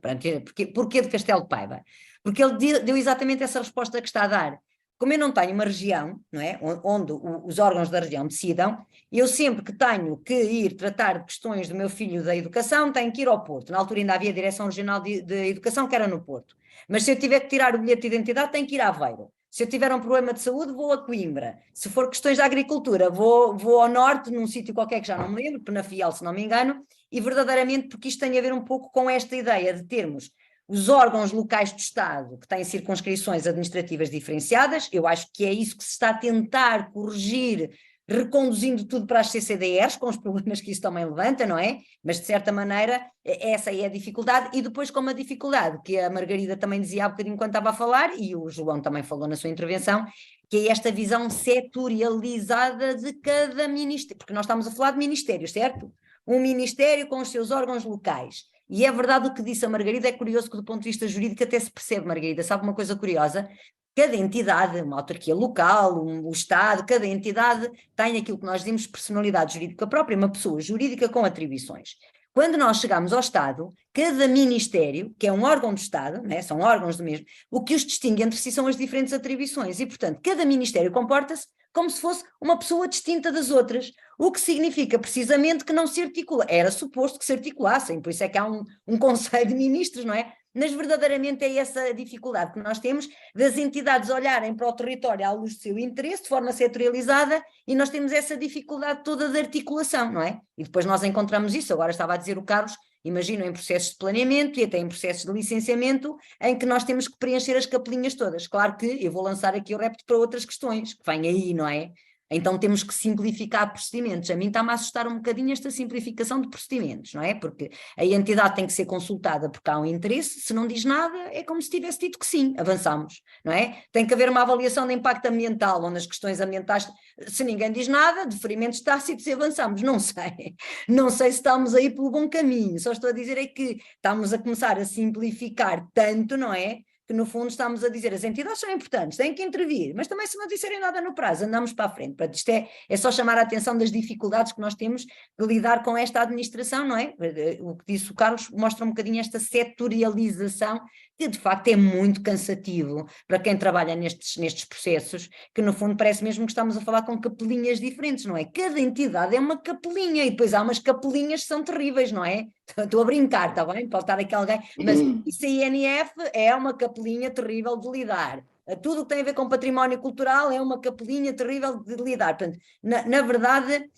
Porquê de Castelo de Paiva? Porque ele deu exatamente essa resposta que está a dar. Como eu não tenho uma região, não é, onde os órgãos da região decidam, eu sempre que tenho que ir tratar de questões do meu filho da educação, tenho que ir ao Porto. Na altura ainda havia a Direção Regional de Educação, que era no Porto. Mas se eu tiver que tirar o bilhete de identidade, tenho que ir a Aveiro. Se eu tiver um problema de saúde, vou a Coimbra. Se for questões de agricultura, vou ao norte, num sítio qualquer que já não me lembro, Penafiel, se não me engano, e verdadeiramente porque isto tem a ver um pouco com esta ideia de termos os órgãos locais do Estado que têm circunscrições administrativas diferenciadas. Eu acho que é isso que se está a tentar corrigir, reconduzindo tudo para as CCDRs, com os problemas que isso também levanta, não é? Mas, de certa maneira, essa aí é a dificuldade. E depois, como a dificuldade, que a Margarida também dizia há bocadinho quando estava a falar, e o João também falou na sua intervenção, que é esta visão setorializada de cada ministério, porque nós estamos a falar de ministérios, certo? Um ministério com os seus órgãos locais. E é verdade o que disse a Margarida, é curioso que do ponto de vista jurídico até se percebe, Margarida, sabe uma coisa curiosa? Cada entidade, uma autarquia local, o Estado, cada entidade tem aquilo que nós dizemos personalidade jurídica própria, uma pessoa jurídica com atribuições. Quando nós chegamos ao Estado, cada ministério, que é um órgão do Estado, né, são órgãos do mesmo, o que os distingue entre si são as diferentes atribuições e, portanto, cada ministério comporta-se como se fosse uma pessoa distinta das outras, o que significa precisamente que não se articula. Era suposto que se articulassem, por isso é que há um Conselho de Ministros, não é? Mas verdadeiramente é essa a dificuldade que nós temos das entidades olharem para o território à luz do seu interesse, de forma setorializada, e nós temos essa dificuldade toda de articulação, não é? E depois nós encontramos isso, agora estava a dizer o Carlos, imagino em processos de planeamento e até em processos de licenciamento, em que nós temos que preencher as capelinhas todas. Claro que eu vou lançar aqui o repto para outras questões, que vêm aí, não é? Então temos que simplificar procedimentos. A mim está-me a assustar um bocadinho esta simplificação de procedimentos, não é? Porque a entidade tem que ser consultada porque há um interesse, se não diz nada é como se tivesse dito que sim, avançamos, não é? Tem que haver uma avaliação de impacto ambiental, onde as questões ambientais, se ninguém diz nada, deferimentos tácitos e avançamos, não sei se estamos aí pelo bom caminho, só estou a dizer é que estamos a começar a simplificar tanto, não é? Que no fundo estamos a dizer, as entidades são importantes, têm que intervir, mas também se não disserem nada no prazo, andamos para a frente. Portanto, isto é só chamar a atenção das dificuldades que nós temos de lidar com esta administração, não é? O que disse o Carlos mostra um bocadinho esta setorialização, que de facto é muito cansativo para quem trabalha nestes processos, que no fundo parece mesmo que estamos a falar com capelinhas diferentes, não é? Cada entidade é uma capelinha e depois há umas capelinhas que são terríveis, não é? Estou a brincar, está bem? Pode estar aqui alguém, mas o CNF é uma capelinha terrível de lidar. Tudo o que tem a ver com património cultural é uma capelinha terrível de lidar. Portanto, na verdade,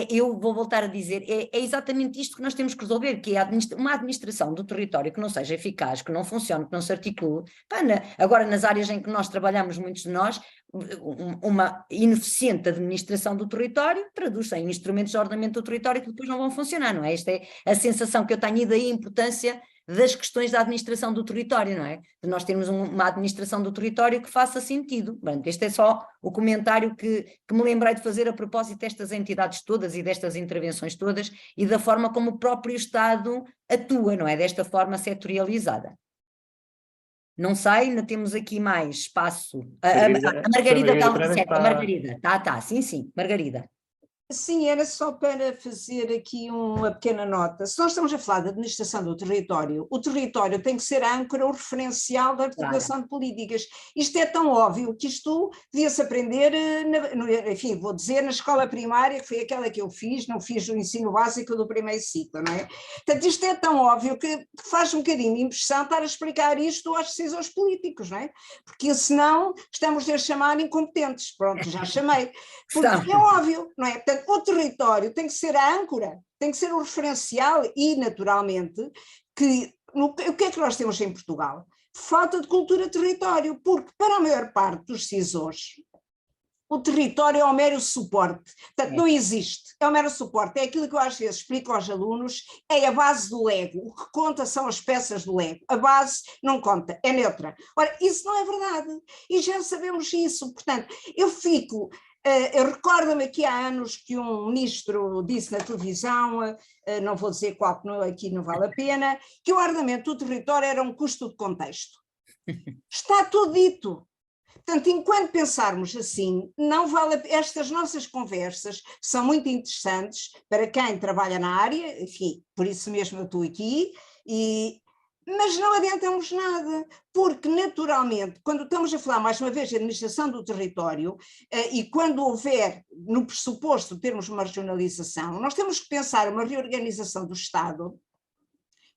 eu vou voltar a dizer, é exatamente isto que nós temos que resolver, que é uma administração do território que não seja eficaz, que não funcione, que não se articule. Agora, nas áreas em que nós trabalhamos, muitos de nós, uma ineficiente administração do território traduz-se em instrumentos de ordenamento do território que depois não vão funcionar, não é? Esta é a sensação que eu tenho, e daí a importância das questões da administração do território, não é? De nós termos uma administração do território que faça sentido. Bem, este é só o comentário que me lembrei de fazer a propósito destas entidades todas e destas intervenções todas e da forma como o próprio Estado atua, não é? Desta forma setorializada. Não sei, ainda temos aqui mais espaço. A Margarida está certo, a Margarida, tá, sim, Margarida. Sim, era só para fazer aqui uma pequena nota. Se nós estamos a falar de administração do território, o território tem que ser a âncora, o referencial da articulação de políticas. Isto é tão óbvio que isto devia-se aprender, enfim, vou dizer, na escola primária, que foi aquela que eu fiz, não fiz o ensino básico do primeiro ciclo, não é? Portanto, isto é tão óbvio que faz um bocadinho de impressão estar a explicar isto aos decisores políticos, não é? Porque senão estamos a chamar incompetentes. Pronto, já chamei. Porque é óbvio, não é? Portanto, o território tem que ser a âncora, tem que ser o referencial e, naturalmente, o que é que nós temos em Portugal? Falta de cultura território, porque para a maior parte dos decisores, o território é um mero suporte, portanto não existe, é um mero suporte, é aquilo que eu às vezes explico aos alunos, é a base do Lego, o que conta são as peças do Lego, a base não conta, é neutra. Ora, isso não é verdade, e já sabemos isso, portanto, eu fico Eu recordo-me aqui há anos que um ministro disse na televisão, não vou dizer qual, aqui não vale a pena, que o ordenamento do território era um custo de contexto. Está tudo dito. Portanto, enquanto pensarmos assim, não vale estas nossas conversas são muito interessantes para quem trabalha na área, enfim, por isso mesmo eu estou aqui, mas não adiantamos nada, porque naturalmente, quando estamos a falar mais uma vez de administração do território, e quando houver no pressuposto termos uma regionalização, nós temos que pensar uma reorganização do Estado.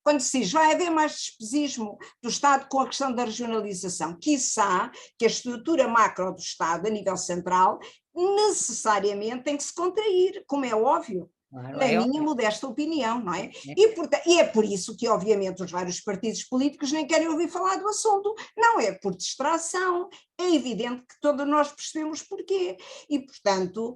Quando se diz, vai haver mais despesismo do Estado com a questão da regionalização, quiçá que a estrutura macro do Estado, a nível central, necessariamente tem que se contrair, como é óbvio, Claro, na minha modesta opinião, não é? E é por isso que, obviamente, os vários partidos políticos nem querem ouvir falar do assunto, não é por distração, é evidente que todos nós percebemos porquê, e, portanto,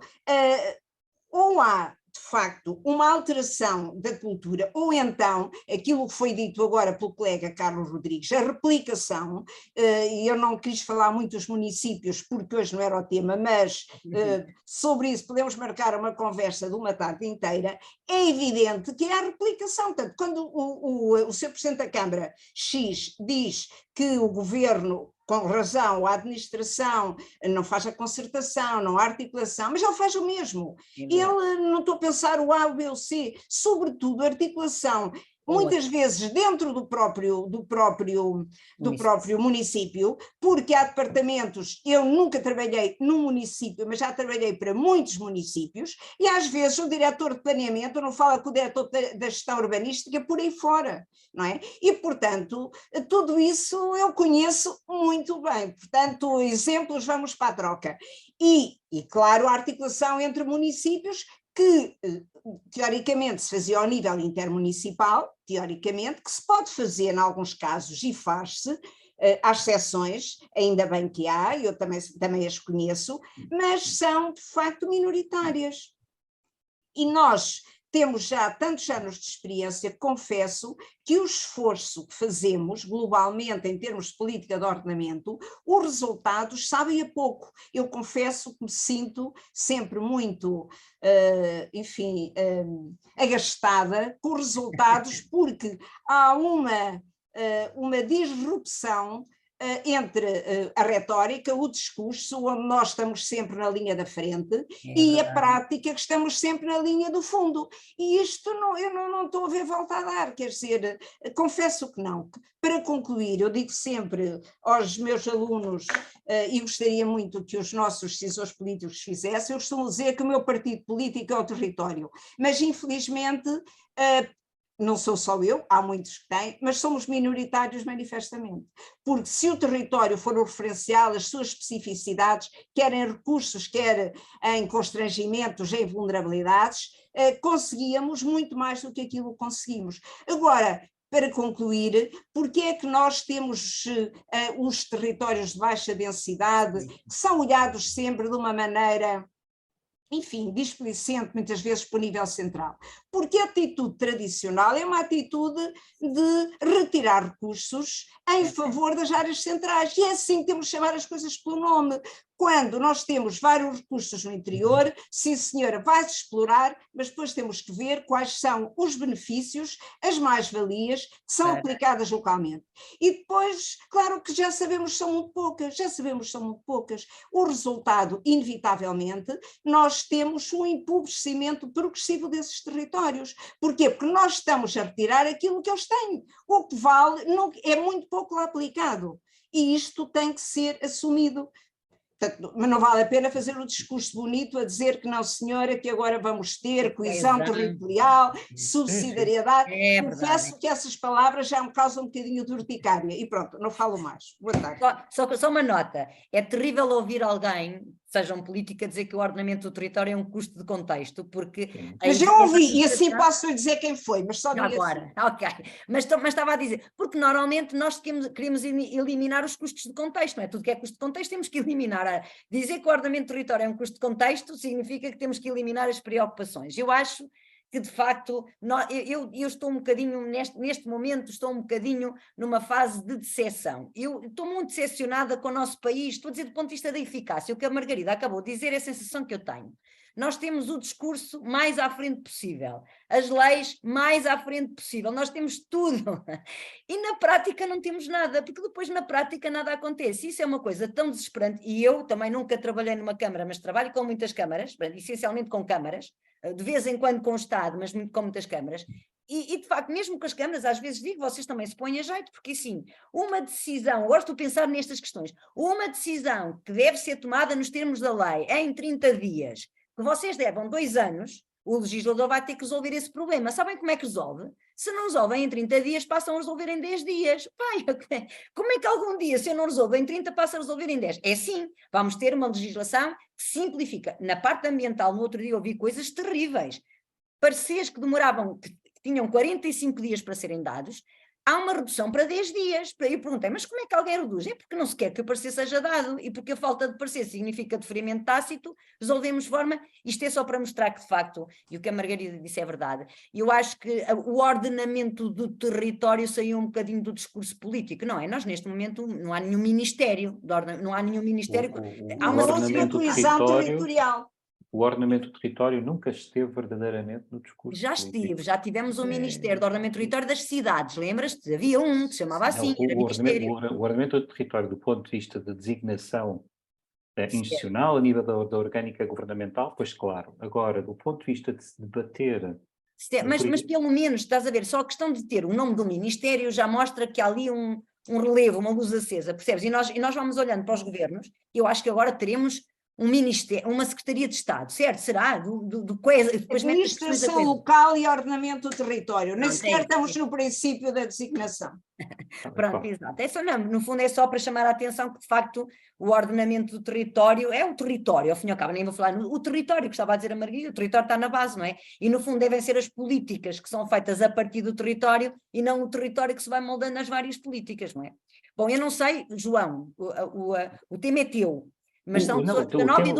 ou há, de facto, uma alteração da cultura, ou então, aquilo que foi dito agora pelo colega Carlos Rodrigues, a replicação, e eu não quis falar muito dos municípios, porque hoje não era o tema, mas sobre isso podemos marcar uma conversa de uma tarde inteira, é evidente que é a replicação. Portanto, quando o Sr. Presidente da Câmara X diz que o Governo, com razão, a administração não faz a concertação, não há articulação, mas ele faz o mesmo. Ele, não estou a pensar o A, o B ou o C, sobretudo a articulação, muitas vezes dentro do próprio município, porque há departamentos, eu nunca trabalhei num município, mas já trabalhei para muitos municípios, e às vezes o diretor de planeamento não fala com o diretor da gestão urbanística por aí fora, não é? E, portanto, tudo isso eu conheço muito bem, portanto, exemplos, vamos para a troca. E claro, a articulação entre municípios, que teoricamente se fazia ao nível intermunicipal, teoricamente, que se pode fazer em alguns casos e faz-se, há exceções, ainda bem que há, eu também as conheço, mas são de facto minoritárias. E nós temos já tantos anos de experiência, confesso que o esforço que fazemos globalmente em termos de política de ordenamento, os resultados sabem a pouco. Eu confesso que me sinto sempre muito, agastada com os resultados, porque há uma disrupção entre a retórica, o discurso, onde nós estamos sempre na linha da frente, e a prática, que estamos sempre na linha do fundo. E isto eu não estou a ver volta a dar, quer dizer, confesso que não. Para concluir, eu digo sempre aos meus alunos, e gostaria muito que os nossos decisores políticos fizessem, eu costumo dizer que o meu partido político é o território, mas infelizmente não sou só eu, há muitos que têm, mas somos minoritários manifestamente, porque se o território for o referencial, as suas especificidades, quer em recursos, quer em constrangimentos, em vulnerabilidades, conseguíamos muito mais do que aquilo que conseguimos. Agora, para concluir, porque é que nós temos os territórios de baixa densidade, que são olhados sempre de uma maneira, enfim, displicente, muitas vezes para o nível central? Porque a atitude tradicional é uma atitude de retirar recursos em favor das áreas centrais, e é assim que temos de chamar as coisas pelo nome. Quando nós temos vários recursos no interior, sim senhora, vai-se explorar, mas depois temos que ver quais são os benefícios, as mais-valias que são aplicadas localmente. E depois, claro que já sabemos que são muito poucas, O resultado, inevitavelmente, nós temos um empobrecimento progressivo desses territórios. Porquê? Porque nós estamos a retirar aquilo que eles têm. O que vale é muito pouco lá aplicado. E isto tem que ser assumido. Portanto, mas não vale a pena fazer o discurso bonito a dizer que não, senhora, que agora vamos ter coesão territorial, subsidiariedade. Confesso que essas palavras já me causam um bocadinho de urticária. E pronto, não falo mais. Boa tarde. Só uma nota. É terrível ouvir alguém, seja um político, a dizer que o ordenamento do território é um custo de contexto, porque... Mas eu ouvi, e assim posso lhe dizer quem foi, mas só agora, assim. Ok. Mas estava a dizer, porque normalmente nós queremos eliminar os custos de contexto, não é? Tudo que é custo de contexto temos que eliminar. Dizer que o ordenamento do território é um custo de contexto significa que temos que eliminar as preocupações. Eu acho que de facto, eu estou um bocadinho, neste momento, estou um bocadinho numa fase de decepção. Eu estou muito decepcionada com o nosso país, estou a dizer do ponto de vista da eficácia, o que a Margarida acabou de dizer é a sensação que eu tenho. Nós temos o discurso mais à frente possível, as leis mais à frente possível, nós temos tudo e na prática não temos nada, porque depois na prática nada acontece. Isso é uma coisa tão desesperante, e eu também nunca trabalhei numa câmara, mas trabalho com muitas câmaras, essencialmente com câmaras, de vez em quando com o Estado, mas muito com muitas câmaras, e de facto, mesmo com as câmaras, às vezes digo, vocês também se põem a jeito, porque sim, uma decisão, gosto de pensar nestas questões, uma decisão que deve ser tomada nos termos da lei em 30 dias, que vocês levam 2 anos, o legislador vai ter que resolver esse problema. Sabem como é que resolve? Se não resolvem em 30 dias, passam a resolver em 10 dias. Pai, como é que algum dia, se eu não resolvo em 30, passa a resolver em 10? É sim, vamos ter uma legislação que simplifica. Na parte ambiental, no outro dia ouvi coisas terríveis. Pareceres que demoravam, que tinham 45 dias para serem dados, há uma redução para 10 dias. Eu perguntei, mas como é que alguém reduz? É porque não se quer que o parecer seja dado, e porque a falta de parecer significa deferimento tácito, resolvemos de forma, isto é só para mostrar que de facto, e o que a Margarida disse é verdade, eu acho que o ordenamento do território saiu um bocadinho do discurso político, não é? Nós neste momento não há nenhum ministério, não há nenhum ministério, há uma coesão territorial. O ordenamento do território nunca esteve verdadeiramente no discurso já político. estive, já tivemos um Ministério do Ordenamento do Território das cidades, lembras-te? Havia um que se chamava assim, não, era Ministério. O ordenamento do território, do ponto de vista de designação institucional, a nível da orgânica governamental, pois claro. Agora, do ponto de vista de se debater... Mas pelo menos, estás a ver, só a questão de ter o nome do Ministério já mostra que há ali um relevo, uma luz acesa, percebes? E nós vamos olhando para os governos, eu acho que agora teremos um ministério, uma Secretaria de Estado, certo? Será? Administração local e ordenamento do território. Nem sequer estamos no princípio da designação. Pronto, exato. Essa não, no fundo é só para chamar a atenção que de facto o ordenamento do território é o território, ao fim e ao cabo, nem vou falar, o território que estava a dizer a Margarida, o território está na base, não é? E no fundo devem ser as políticas que são feitas a partir do território e não o território que se vai moldando nas várias políticas, não é? Bom, eu não sei, João, o tema é teu. Mas são 19 e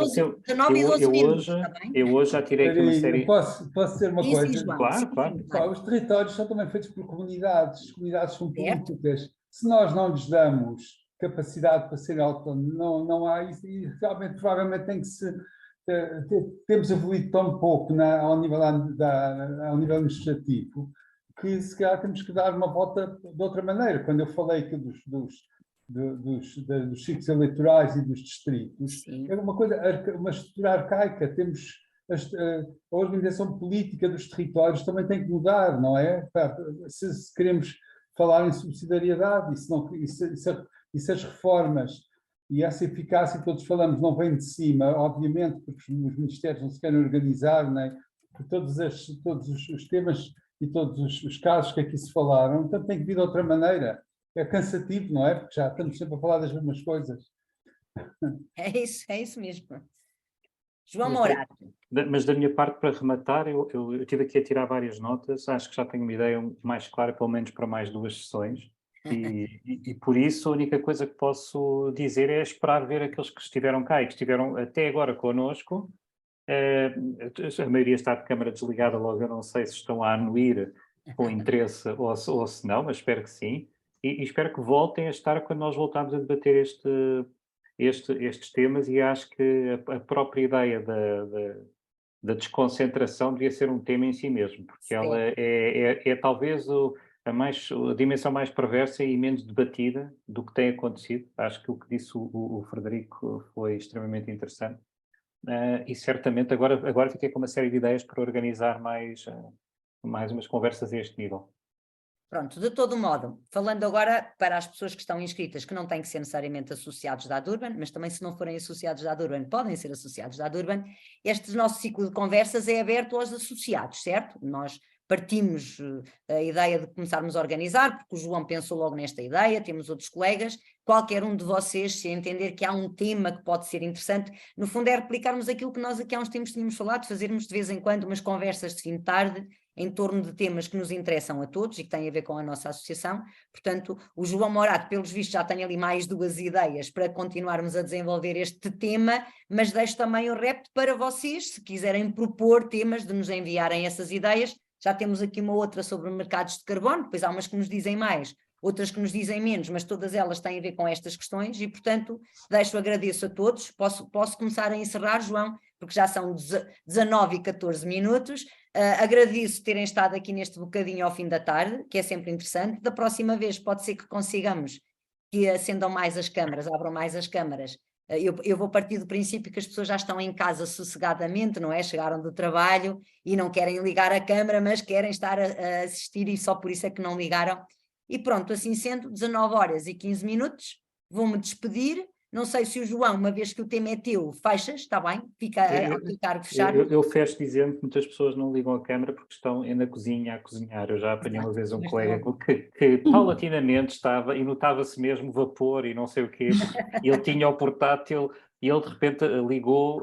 12 minutos, eu hoje já tirei aqui uma série... Posso dizer uma coisa? João, claro. Os territórios são também feitos por comunidades, as comunidades são políticas. Se nós não lhes damos capacidade para serem autónomos, não há isso, e realmente provavelmente temos evoluído tão pouco ao nível administrativo, que se calhar temos que dar uma volta de outra maneira. Quando eu falei aqui dos ciclos eleitorais e dos distritos, é uma estrutura arcaica. Temos a organização política dos territórios também tem que mudar, não é? Se queremos falar em subsidiariedade, e se as reformas e essa eficácia que todos falamos não vem de cima, obviamente, porque os ministérios não se querem organizar, não é? Por todos os temas e todos os casos que aqui se falaram, então tem que vir de outra maneira. É cansativo, não é? Porque já estamos sempre a falar das mesmas coisas. É isso mesmo. João Morato. Mas da minha parte, para rematar, eu estive aqui a tirar várias notas, acho que já tenho uma ideia mais clara, pelo menos para mais 2 sessões, e por isso a única coisa que posso dizer é esperar ver aqueles que estiveram cá e que estiveram até agora connosco. A maioria está de câmara desligada, logo eu não sei se estão a anuir com interesse ou se não, mas espero que sim. E espero que voltem a estar quando nós voltarmos a debater estes temas, e acho que a própria ideia da desconcentração devia ser um tema em si mesmo, porque ela é talvez a dimensão mais perversa e menos debatida do que tem acontecido. Acho que o que disse o Frederico foi extremamente interessante, e certamente agora fiquei com uma série de ideias para organizar mais umas conversas a este nível. Pronto, de todo modo, falando agora para as pessoas que estão inscritas, que não têm que ser necessariamente associados da Adurban, mas também se não forem associados da Adurban, podem ser associados da Adurban, este nosso ciclo de conversas é aberto aos associados, certo? Nós partimos a ideia de começarmos a organizar, porque o João pensou logo nesta ideia, temos outros colegas, qualquer um de vocês, se entender que há um tema que pode ser interessante, no fundo é replicarmos aquilo que nós aqui há uns tempos tínhamos falado, fazermos de vez em quando umas conversas de fim de tarde, em torno de temas que nos interessam a todos e que têm a ver com a nossa associação. Portanto, o João Morato, pelos vistos, já tem ali mais 2 ideias para continuarmos a desenvolver este tema, mas deixo também o repto para vocês, se quiserem propor temas, de nos enviarem essas ideias. Já temos aqui uma outra sobre mercados de carbono, depois há umas que nos dizem mais, outras que nos dizem menos, mas todas elas têm a ver com estas questões e, portanto, agradeço a todos. Posso começar a encerrar, João, porque já são 19 e 14 minutos. Agradeço terem estado aqui neste bocadinho ao fim da tarde, que é sempre interessante. Da próxima vez pode ser que consigamos que acendam mais as câmaras, abram mais as câmaras. Eu vou partir do princípio que as pessoas já estão em casa sossegadamente, não é? Chegaram do trabalho e não querem ligar a câmara, mas querem estar a assistir e só por isso é que não ligaram. E pronto, assim sendo, 19 horas e 15 minutos, vou-me despedir. Não sei se o João, uma vez que o tema é teu, fechas, está bem? Fica a cargo fechado. Eu fecho dizendo que muitas pessoas não ligam a câmara porque estão na cozinha a cozinhar. Eu já apanhei uma vez um colega que paulatinamente estava e notava-se mesmo vapor e não sei o quê. Ele tinha o portátil e ele de repente ligou,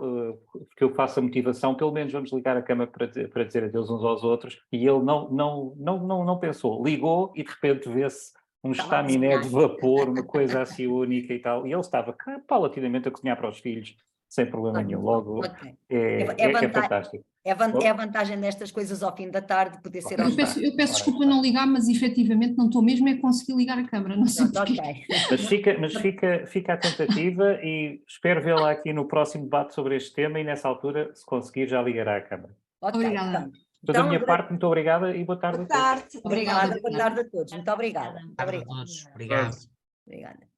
porque eu faço a motivação, pelo menos vamos ligar a câmara para dizer adeus uns aos outros. E ele não pensou, ligou e de repente vê-se um estaminé de vapor, uma coisa assim única e tal. E ele estava paulatinamente a cozinhar para os filhos, sem problema nenhum. Logo, é fantástico. É a vantagem destas coisas ao fim da tarde, poder ser ao Eu peço desculpa não ligar, mas efetivamente não estou mesmo a conseguir ligar a câmara, não sei porquê. Mas fica a tentativa e espero vê-la aqui no próximo debate sobre este tema e nessa altura, se conseguir, já ligará a câmara. Obrigada. Da minha parte, muito obrigada e boa tarde a todos. Obrigada, boa tarde a todos. Muito obrigada. Obrigado a todos. Obrigado. Obrigada.